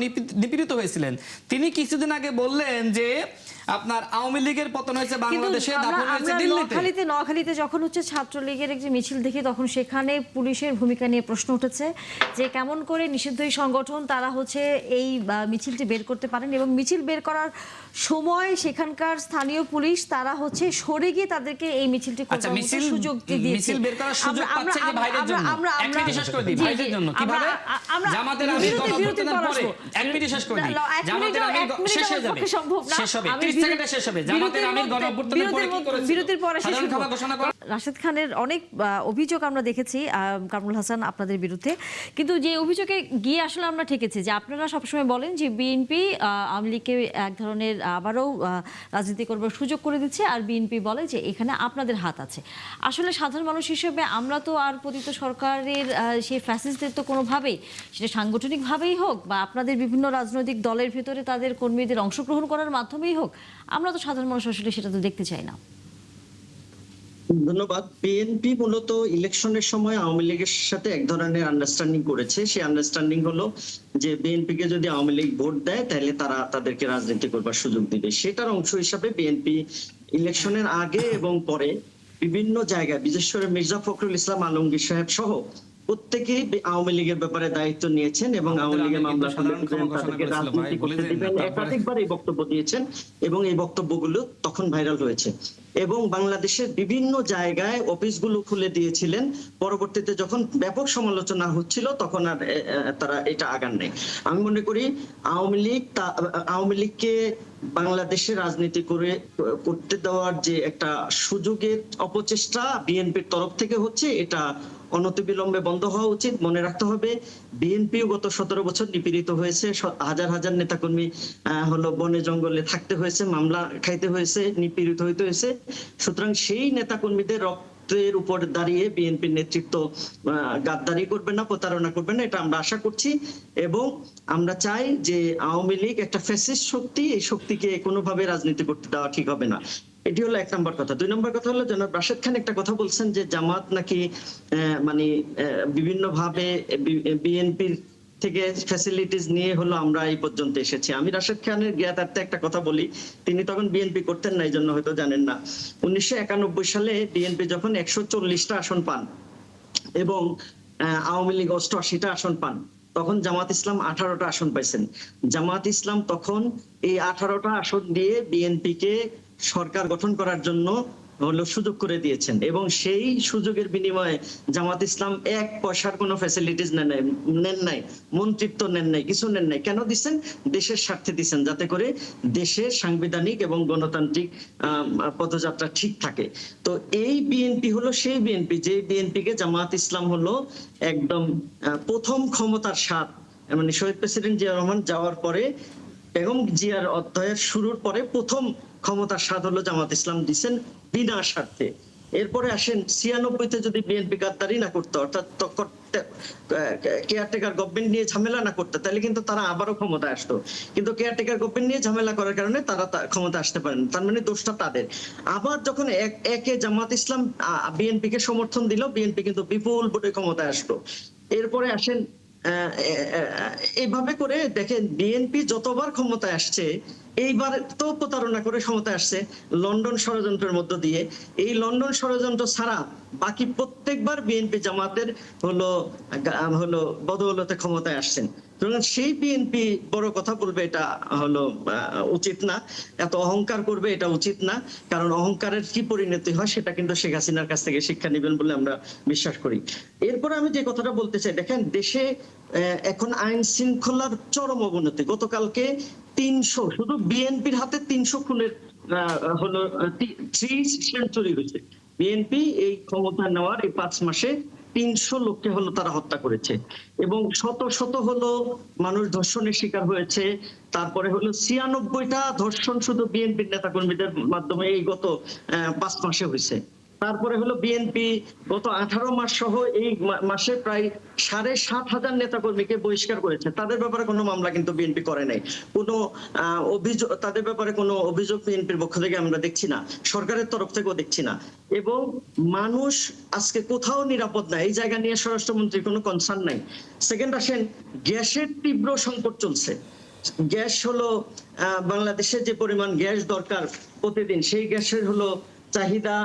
নিপীড়িত হয়েছিলেন, তিনি কিছুদিন আগে বললেন যে আপনার আওয়ামী লীগের পতন হয়েছে বাংলাদেশে, দাফন হয়েছে দিল্লিতে। নোয়াখালীতে যখন হচ্ছে ছাত্রলীগের একটি মিছিল দেখি, তখন সেখানে পুলিশের ভূমিকা নিয়ে প্রশ্ন উঠেছে যে কেমন করে নিষিদ্ধ এই সংগঠন তারা হচ্ছে এই মিছিলটি বের করতে পারেন, এবং মিছিল বের করার সময় সেখানকার স্থানীয় পুলিশ তারা হচ্ছে সরে গিয়ে তাদেরকে এই মিছিলটি করার সুযোগ দিয়েছে। মিছিল বের করার সুযোগ পাচ্ছে যে ভাইদের জন্য। এক মিনিট শেষ করে দিই, ভাইদের জন্য কিভাবে জামাতের আমির গণঅভ্যুত্থানের পরে, এক মিনিট শেষ করে দিই, জামাতের আমির শেষ হয়ে যাবে, শেষ হবে 30 সেকেন্ডে শেষ হবে। জামাতের আমির গণঅভ্যুত্থানের পরে কি করেছে? বিরতির পরে শেষ সাধারণ সভা ঘোষণা করে। রাশেদ খানের অনেক অভিযোগ আমরা দেখেছি কামরুল হাসান আপনাদের বিরুদ্ধে, কিন্তু যে অভিযোগে গিয়ে আসলে আমরা ঠেকেছি যে আপনারা সবসময় বলেন যে বিএনপি আওয়ামী লীগকে এক ধরনের আবারও রাজনীতি করবার সুযোগ করে দিচ্ছে, আর বিএনপি বলে যে এখানে আপনাদের হাত আছে। আসলে সাধারণ মানুষ হিসেবে আমরা তো আর পতিত সরকারের সেই ফ্যাসিস্টদের তো কোনোভাবেই, সেটা সাংগঠনিকভাবেই হোক বা আপনাদের বিভিন্ন রাজনৈতিক দলের ভিতরে তাদের কর্মীদের অংশগ্রহণ করার মাধ্যমেই হোক, আমরা তো সাধারণ মানুষ আসলে সেটা তো দেখতে চাই না। ধন্যবাদ। বিএনপি মূলত ইলেকশনের সময় আওয়ামী লীগের সাথে এক ধরনের আন্ডারস্ট্যান্ডিং করেছে। সেই আন্ডারস্ট্যান্ডিং হলো যে বিএনপি কে যদি আওয়ামী লীগ ভোট দেয় তাহলে তারা তাদেরকে রাজনীতি করবার সুযোগ দিবে। সেটার অংশ হিসাবে বিএনপি ইলেকশনের আগে এবং পরে বিভিন্ন জায়গায়, বিশেষ করে মির্জা ফখরুল ইসলাম আলমগীর সাহেব সহ প্রত্যেকেই আওয়ামী লীগের ব্যাপারে দায়িত্ব নিয়েছেন এবং আওয়ামী লীগের মামলা তাদেরকে রাজনীতি করতে দিবেন একাধিকবার এই বক্তব্য দিয়েছেন, এবং এই বক্তব্যগুলো তখন ভাইরাল হয়েছে। এবং বাংলাদেশের বিভিন্ন জায়গায় অফিসগুলো খুলে দিয়েছিলেন। পরবর্তীতে যখন ব্যাপক সমালোচনা হচ্ছিল তখন আর তারা এটা আগান নেই। আমি মনে করি আওয়ামী লীগকে বাংলাদেশে রাজনীতি করতে দেওয়ার যে একটা সুযোগের অপচেষ্টা বিএনপির তরফ থেকে হচ্ছে, এটা অনতিবিলম্বে বন্ধ হওয়া উচিত। মনে রাখতে হবে বিএনপিও গত 17 বছর নিপীড়িত হয়েছে, হাজার হাজার নেতাকর্মী হলো বনে জঙ্গলে থাকতে হয়েছে, মামলা খাইতে হয়েছে, নিপীড়িত হইতে হয়েছে। সুতরাং সেই নেতাকর্মীদের রক্তের উপর দাঁড়িয়ে বিএনপির নেতৃত্ব গাদ্দারি করবে না, প্রতারণা করবে না, এটা আমরা আশা করছি। এবং আমরা চাই যে আওয়ামী লীগ একটা ফ্যাসিস্ট শক্তি, এই শক্তিকে কোনোভাবে রাজনীতি করতে দেওয়া ঠিক হবে না। এটি হলো 1 নম্বর কথা। 2 নম্বর কথা হলো জনাব রাশেদ খান একটা কথা বলছেন যে জামাত নাকি মানে বিভিন্ন ভাবে বিএনপির থেকে ফ্যাসিলিটিস নিয়ে হলো আমরা এই পর্যন্ত এসেছি। আমি রাশেদ খানের জ্ঞাতার্থে একটা কথা বলি, তিনি তখন বিএনপি করতেন না, এই জন্য হয়তো জানেন না। 1991 সালে বিএনপি যখন 140টা আসন পান এবং আওয়ামী লীগ 88টা আসন পান, তখন জামাত ইসলাম 18টা আসন পাইছেন। জামাত ইসলাম তখন এই 18টা আসন দিয়ে বিএনপিকে সরকার গঠন করার জন্য হলো সুযোগ করে দিয়েছেন, এবং সেই সুযোগের বিনিময়ে জামাত ইসলাম 1 পয়সার কোনো ফ্যাসিলিটিস নেন নাই, মন্ত্রিত্ব নেন নাই, কিছু নেন নাই। কেন দিচ্ছেন? দেশের স্বার্থে দিচ্ছেন, যাতে করে দেশের সাংবিধানিক এবং গণতান্ত্রিক পদযাত্রা ঠিক থাকে। তো এই বিএনপি হলো সেই বিএনপি, যে বিএনপিকে জামাত ইসলাম হলো একদম প্রথম ক্ষমতার স্বাদ, মানে শহীদ প্রেসিডেন্ট জিয়া রহমান যাওয়ার পরে, বেগম জিয়ার অধ্যায়ের শুরুর পরে প্রথম ক্ষমতার স্বাদ হলো জামাত ইসলাম দিচ্ছেন বিনা স্বার্থে। এরপরে আসেন 96-তে যদি বিএনপি গাদ্দারি না করতো, অর্থাৎ কেয়ারটেকার গভর্নমেন্ট নিয়ে ঝামেলা না করতো, তাহলে কিন্তু তারা আবারও ক্ষমতায় আসতো। কিন্তু কেয়ারটেকার গভর্নমেন্ট নিয়ে ঝামেলা করার কারণে তারা ক্ষমতা আসতে পারেন, তার মানে দোষটা তাদের। আবার যখন একে জামাত ইসলাম বিএনপি কে সমর্থন দিল, বিএনপি কিন্তু বিপুল ভোটে ক্ষমতায় আসলো। এরপরে আসেন এইভাবে করে দেখেন বিএনপি যতবার ক্ষমতায় আসছে, এইবার তো প্রতারণা করে ক্ষমতায় আসছে লন্ডন ষড়যন্ত্রের মধ্য দিয়ে। এই লন্ডন ষড়যন্ত্র ছাড়া বাকি প্রত্যেকবার বিএনপি জামাতের হলো বদৌলতে ক্ষমতায় আসছেন। সুতরাং সেই বিএনপি বড় কথা বলবে, এটা হলো উচিত না। এত অহংকার করবে, এটা উচিত না। কারণ অহংকারের কি পরিণতি হয় সেটা কিন্তু শেখ হাসিনার কাছ থেকে শিক্ষা নেবেন বলে আমরা বিশ্বাস করি। এরপরে আমি যে কথাটা বলতে চাই, দেখেন দেশে এখন আইন শৃঙ্খলার চরম অবনতি। গতকালকে 300, শুধু বিএনপির হাতে 300 খুনের হলো 3 সেঞ্চুরি হয়েছে। বিএনপি এই ক্ষমতা নেওয়ার এই 5 মাসে 300 লোককে হলো তারা হত্যা করেছে, এবং শত শত হলো মানুষ ধর্ষণের শিকার হয়েছে। তারপরে হলো 96টা ধর্ষণ শুধু বিএনপির নেতাকর্মীদের মাধ্যমে এই গত 5 মাসে হয়েছে। তারপরে হলো বিএনপি গত 18 মাস সহ এই মাসে প্রায় 7,500 নেতাকর্মীকে বহিষ্কার করেছে। তাদের ব্যাপারে কোনো মামলা কিন্তু বিএনপি করে নাই, কোনো অভিযোগ, তাদের ব্যাপারে কোনো অভিযোগ বিএনপির পক্ষ থেকে আমরা দেখছি না, সরকারের তরফ থেকেও দেখছি না। এবং মানুষ আজকে কোথাও নিরাপদ না, এই জায়গা নিয়ে স্বরাষ্ট্রমন্ত্রীর কোনো কনসার্ন নাই। সেকেন্ড আসেন, গ্যাসের তীব্র সংকট চলছে। গ্যাস হলো বাংলাদেশে যে পরিমাণ গ্যাস দরকার প্রতিদিন, সেই গ্যাসের হলো চাহিদা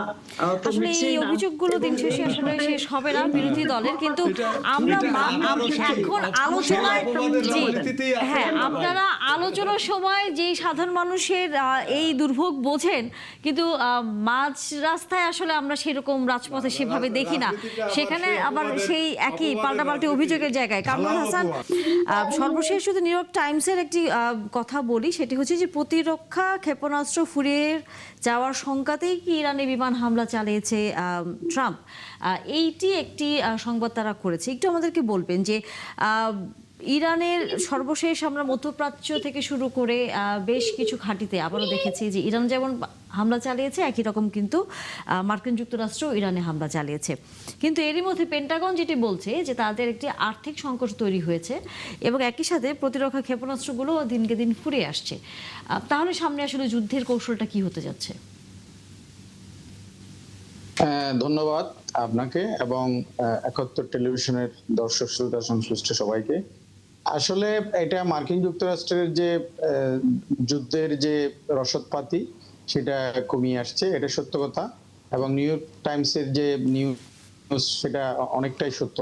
আসলে এই অভিযোগগুলো দিন শেষে আসলে শেষ হবে না বিরোধী দলের, কিন্তু আমরা এখন আলোচনায় হ্যাঁ, আপনারা আলোচনার সময় যে সাধারণ মানুষের এই দুর্ভোগ বোঝেন, কিন্তু মাঝ রাস্তায় আসলে আমরা সেরকম রাজপথে সেভাবে দেখি না। সেখানে আবার সেই একই পাল্টাপাল্টি অভিযোগের জায়গায় কামরুল হাসান, সর্বশেষ শুধু নিউ ইয়র্ক টাইমসের একটি কথা বলি, সেটি হচ্ছে যে প্রতিরক্ষা ক্ষেপণাস্ত্র ফুরিয়ে যাওয়ার সংখ্যাতেই কি ইরানে বিমান হামলা চালিয়েছে ট্রাম্প, এইটি একটি সংবাদ তারা করেছে। একটু আমাদেরকে বলবেন যে ইরানের সর্বশেষ আমরা মধ্যপ্রাচ্য থেকে শুরু করে বেশ কিছু ঘাঁটিতে আবারও দেখেছি যে ইরান যেমন হামলা চালিয়েছে, একই রকম কিন্তু মার্কিন যুক্তরাষ্ট্র ইরানে হামলা চালিয়েছে। কিন্তু এরই মধ্যে পেন্টাগন যেটি বলছে যে তাদের একটি আর্থিক সংকট তৈরি হয়েছে, এবং একই সাথে প্রতিরক্ষা ক্ষেপণাস্ত্রগুলো দিনকে দিন ফুরিয়ে আসছে। তাহলে সামনে আসলে যুদ্ধের কৌশলটা কি হতে যাচ্ছে? ধন্যবাদ আপনাকে এবং 71 টেলিভিশনের দর্শক শ্রোতা সংশ্লিষ্ট সবাইকে। আসলে এটা মার্কিন যুক্তরাষ্ট্রের যে যুদ্ধের যে রসদপাতি সেটা কমিয়ে আসছে, এটা সত্য কথা। এবং নিউ ইয়র্ক টাইমসের যে নিউজ সেটা অনেকটাই সত্য,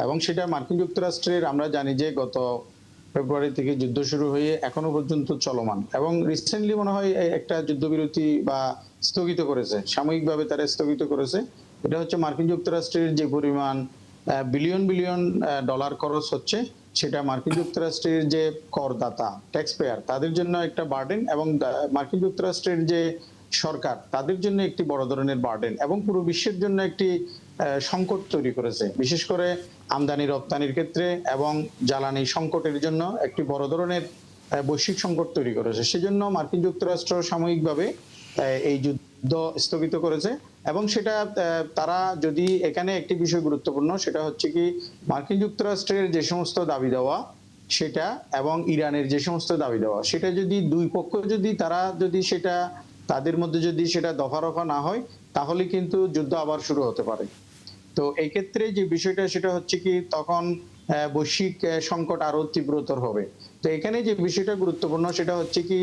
এবং সেটা মার্কিন যুক্তরাষ্ট্রের আমরা জানি যে গত ফেব্রুয়ারি থেকে যুদ্ধ শুরু হয়ে এখনো পর্যন্ত চলমান, এবং রিসেন্টলি মনে হয় একটা যুদ্ধবিরতি বা স্থগিত করেছে, সাময়িকভাবে তারা স্থগিত করেছে। এটা হচ্ছে মার্কিন যুক্তরাষ্ট্রের যে পরিমাণ বিলিয়ন বিলিয়ন ডলার খরচ হচ্ছে, সেটা মার্কিন যুক্তরাষ্ট্রের যে করদাতা ট্যাক্স পেয়ার তাদের জন্য একটা বার্ডেন, এবং মার্কিন যুক্তরাষ্ট্রের যে সরকার তাদের জন্য একটি বড় ধরনের বার্ডেন, এবং পুরো বিশ্বের জন্য একটি সংকট তৈরি করেছে, বিশেষ করে আমদানি রপ্তানির ক্ষেত্রে, এবং জ্বালানি সংকটের জন্য একটি বড় ধরনের বৈশ্বিক সংকট তৈরি করেছে। সেজন্য মার্কিন যুক্তরাষ্ট্র সাময়িকভাবে এই যুদ্ধ স্থগিত করেছে। এবং সেটা তারা যদি এখানে একটি বিষয় গুরুত্বপূর্ণ, সেটা হচ্ছে কি মার্কিন যুক্তরাষ্ট্রের যে সমস্ত দাবি দেওয়া সেটা এবং ইরানের যে সমস্ত দাবি দেওয়া, সেটা যদি দুই পক্ষ যদি তারা যদি সেটা তাদের মধ্যে যদি সেটা দফা রফা না হয়, তাহলে কিন্তু যুদ্ধ আবার শুরু হতে পারে। তো এই ক্ষেত্রে যে বিষয়টা সেটা হচ্ছে কি তখন বৈশ্বিক সংকট আরো তীব্রতর হবে। তো এখানে যে বিষয়টা গুরুত্বপূর্ণ সেটা হচ্ছে কি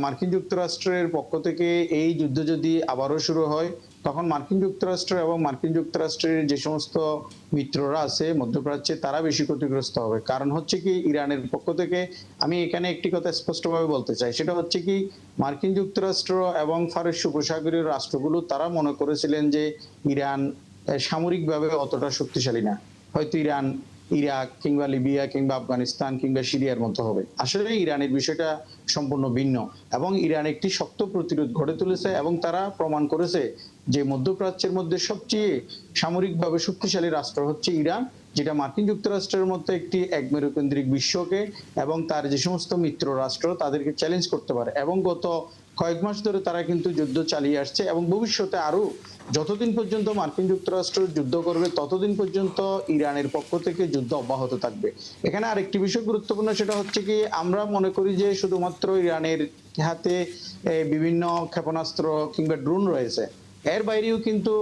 মার্কিন যুক্তরাষ্ট্রের পক্ষ থেকে এই যুদ্ধ যদি আবারও শুরু হয়, তখন মার্কিন যুক্তরাষ্ট্র এবং মার্কিন যুক্তরাষ্ট্রের যে সমস্ত মিত্ররা আছে মধ্যপ্রাচ্যে তারা বেশি ক্ষতিগ্রস্ত হবে। কারণ হচ্ছে কি, ইরানের পক্ষ থেকে আমি এখানে একটি কথা স্পষ্টভাবে বলতে চাই, সেটা হচ্ছে কি, মার্কিন যুক্তরাষ্ট্র এবং ফারস্য উপসাগরীয় রাষ্ট্রগুলো তারা মনে করেছিলেন যে ইরান সামরিকভাবে অতটা শক্তিশালী না, হয়তো ইরান ইরাক কিংবা লিবিয়া কিংবা আফগানিস্তান কিংবা সিরিয়ার মতো হবে। আসলে ইরানের বিষয়টা সম্পূর্ণ ভিন্ন, এবং ইরান একটি শক্ত প্রতিরোধ গড়ে তুলেছে এবং তারা প্রমাণ করেছে যে মধ্যপ্রাচ্যের মধ্যে সবচেয়ে সামরিকভাবে শক্তিশালী রাষ্ট্র হচ্ছে ইরান, যেটা মার্কিন যুক্তরাষ্ট্রের মতো একটি একমেরুকেন্দ্রিক বিশ্বকে এবং তার যে সমস্ত মিত্র রাষ্ট্র তাদেরকে চ্যালেঞ্জ করতে পারে। এবং গত কয়েক মাস ধরে তারা কিন্তু যুদ্ধ চালিয়ে আসছে, এবং ভবিষ্যতে আরো যতদিন পর্যন্ত মার্কিন যুক্তরাষ্ট্র যুদ্ধ করবে ততদিন পর্যন্ত ইরানের পক্ষ থেকে যুদ্ধ অব্যাহত থাকবে। এখানে আরেকটি বিষয় গুরুত্বপূর্ণ, সেটা হচ্ছে কি, আমরা মনে করি যে শুধুমাত্র ইরানের হাতে বিভিন্ন ক্ষেপণাস্ত্র কিংবা ড্রোন রয়েছে, এর বাইরেও কিন্তু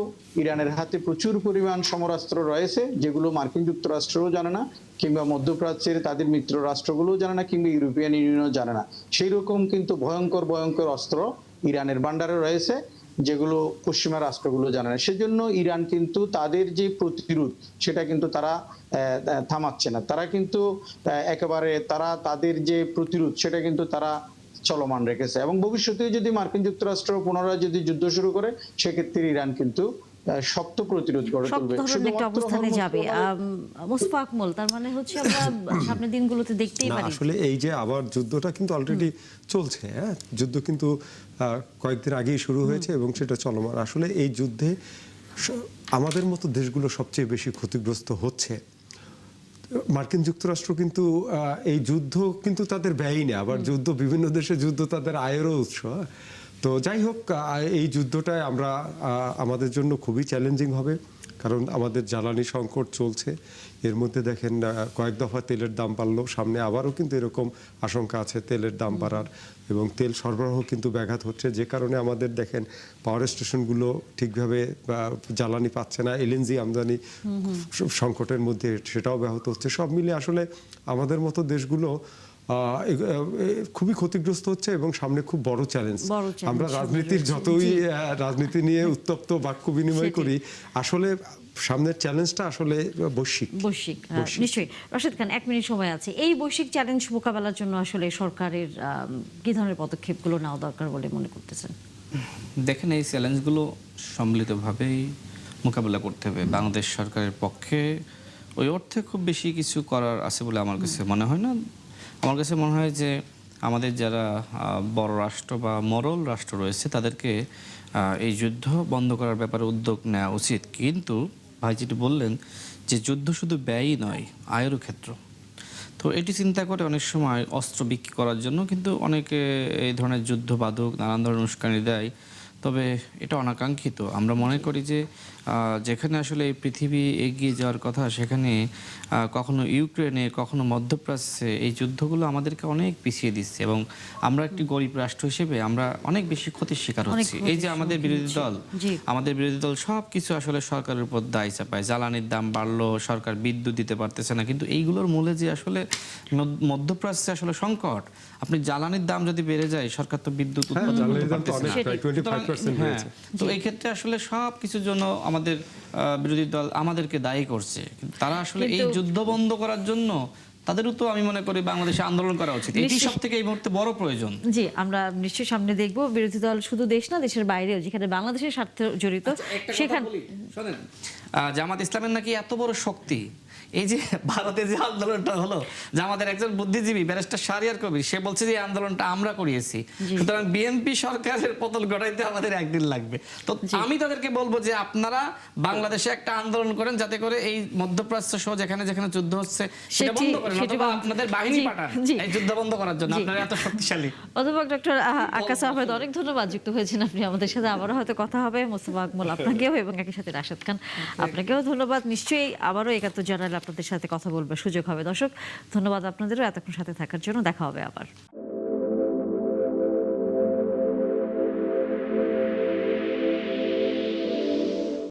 ইরানের হাতে প্রচুর পরিমাণ সমরাস্ত্র রয়েছে, যেগুলো মার্কিন যুক্তরাষ্ট্রও জানে না, কিংবা মধ্যপ্রাচ্যের তাদের মিত্র রাষ্ট্রগুলোও জানে না, কিংবা ইউরোপিয়ান ইউনিয়নও জানে না। সেই রকম কিন্তু ভয়ঙ্কর ভয়ঙ্কর অস্ত্র ইরানের ভান্ডারে রয়েছে, যেগুলো পশ্চিমা রাষ্ট্রগুলো জানে না। সেজন্য ইরান কিন্তু তাদের যে প্রতিরোধ সেটা কিন্তু তারা থামাচ্ছে না। তারা কিন্তু একেবারে তাদের যে প্রতিরোধ সেটা কিন্তু তারা চলমান রেখেছে, এবং ভবিষ্যতে যদি মার্কিন যুক্তরাষ্ট্র পুনরায় যদি যুদ্ধ শুরু করে, সেক্ষেত্রে ইরান কিন্তু শক্ত প্রতিরোধ গড়ে সব তুলবে। ধরনের একটা অবস্থানে যাবে। মোস্তফা আকমল, তার মানে হচ্ছে আমরা সামনের দিনগুলোতে দেখতেই না, পারি। আসলে এই যে আবার যুদ্ধটা কিন্তু অলরেডি চলছে, হ্যাঁ, যুদ্ধ কিন্তু কয়েকদিন আগেই শুরু হয়েছে এবং সেটা চলমান। আসলে এই যুদ্ধে আমাদের মতো দেশগুলো সবচেয়ে বেশি ক্ষতিগ্রস্ত হচ্ছে। মার্কিন যুক্তরাষ্ট্র কিন্তু এই যুদ্ধ কিন্তু তাদের ব্যয়ই না, আবার যুদ্ধ বিভিন্ন দেশে যুদ্ধ তাদের আয়েরও উৎস। তো যাই হোক, এই যুদ্ধটায় আমরা আমাদের জন্য খুবই চ্যালেঞ্জিং হবে, কারণ আমাদের জ্বালানি সংকট চলছে। এর মধ্যে দেখেন কয়েক দফা তেলের দাম বাড়লো, সামনে আবারও কিন্তু এরকম আশঙ্কা আছে তেলের দাম বাড়ার, এবং তেল সরবরাহ কিন্তু ব্যাঘাত হচ্ছে, যে কারণে আমাদের দেখেন পাওয়ার স্টেশনগুলো ঠিকভাবে জ্বালানি পাচ্ছে না, এলএনজি আমদানি সংকটের মধ্যে সেটাও ব্যাহত হচ্ছে। সব মিলে আসলে আমাদের মতো দেশগুলো খুবই ক্ষতিগ্রস্ত হচ্ছে, এবং সামনে খুব বড় চ্যালেঞ্জ। আমরা রাজনীতির যতই রাজনীতি নিয়ে উত্তপ্ত বাক্য বিনিময় করি, আসলে সামনের চ্যালেঞ্জটা আসলে বৈশ্বিক। নিশ্চয়ই। রশিদ খান, 1 মিনিট সময় আছে। এই বৈশ্বিক চ্যালেঞ্জ মোকাবেলার জন্য আসলে সরকারের কি ধরনের পদক্ষেপগুলো নেওয়া দরকার বলে মনে করতেছেন? দেখেন, এই চ্যালেঞ্জগুলো সম্মিলিতভাবেই মোকাবেলা করতে হবে। বাংলাদেশ সরকারের পক্ষে ওই অর্থে খুব বেশি কিছু করার আছে বলে আমার কাছে মনে হয় না। আমার কাছে মনে হয় যে আমাদের যারা বড় রাষ্ট্র বা মরল রাষ্ট্র রয়েছে তাদেরকে এই যুদ্ধ বন্ধ করার ব্যাপারে উদ্যোগ নেওয়া উচিত। কিন্তু ভাই যেটি বললেন যে যুদ্ধ শুধু ব্যয়ই নয়, আয়েরও ক্ষেত্র। তো এটি চিন্তা করে অনেক সময় অস্ত্র বিক্রি করার জন্য কিন্তু অনেকে এই ধরনের যুদ্ধ বাধক নানান ধরনের উস্কানি দেয়। তবে এটা অনাকাঙ্ক্ষিত। আমরা মনে করি যে যেখানে আসলে এই পৃথিবী এগিয়ে যাওয়ার কথা, সেখানে কখনো ইউক্রেনে কখনো মধ্যপ্রাচ্যে এই যুদ্ধগুলো আমাদেরকে অনেক পিছিয়ে দিচ্ছে, এবং আমরা একটি গরিব রাষ্ট্র হিসেবে আমরা অনেক বেশি ক্ষতির শিকার হচ্ছি। এই যে আমাদের বিরোধী দল সব কিছু আসলে সরকারের উপর দায় চাপায়। জ্বালানির দাম বাড়লো, সরকার বিদ্যুৎ দিতে পারতেছে না, কিন্তু এইগুলোর মূলে যে আসলে মধ্যপ্রাচ্যে আসলে সংকট। আপনি জ্বালানির দাম যদি বেড়ে যায়, সরকার তো বিদ্যুৎ উৎপাদন করতে পারতেছে না। তো এই ক্ষেত্রে আসলে সব কিছুর জন্য আমাদের বিরোধী দল আমাদেরকে দায়ী করছে। তারা আসলে এই যুদ্ধ বন্ধ করার জন্য তাদেরও তো আমি মনে করি বাংলাদেশে আন্দোলন করা উচিত। এটি সবথেকে এই মুহূর্তে বড় প্রয়োজন। জি, আমরা নিশ্চয়ই সামনে দেখব বিরোধী দল শুধু দেশ না, দেশের বাইরেও যেখানে বাংলাদেশের স্বার্থ জড়িত সেখানে। জামাত ইসলামের নাকি এত বড় শক্তি, এই যে ভারতে যে আন্দোলনটা হলো, যে আমাদের একজন বুদ্ধিজীবী ব্যারিস্টার শাহরিয়ার কবির, সে বলছে যে আন্দোলনটা আমরা করিয়েছি। সুতরাং বিএনপি সরকারের পতন ঘটাইতে আমাদের একদিন লাগবে। তো আমি তাদেরকে বলবো যে আপনারা বাংলাদেশে একটা আন্দোলন করেন, যাতে করে এই মধ্যপ্রাচ্য সহ যেখানে যেখানে যুদ্ধ হচ্ছে সেটা বন্ধ করেন, অথবা আপনাদের বাহিনী পাঠান এই যুদ্ধ বন্ধ করার জন্য। আপনারা এত শক্তিশালী। অধ্যাপক ডক্টর আকাশ আহমেদ, অনেক ধন্যবাদ, যুক্ত হয়েছেন আপনি আমাদের সাথে। আবারও হয়তো কথা হবে। মোস্তফা আকমল, আপনাকেও, এবং একই সাথে রাশেদ খান, আপনাকেও ধন্যবাদ। নিশ্চয়ই আবারও ৭১ জানুয়ারি আপনাদের সাথে কথা বলবার সুযোগ হবে। দর্শক, ধন্যবাদ আপনাদেরও এতক্ষণ সাথে থাকার জন্য। দেখা হবে আবার।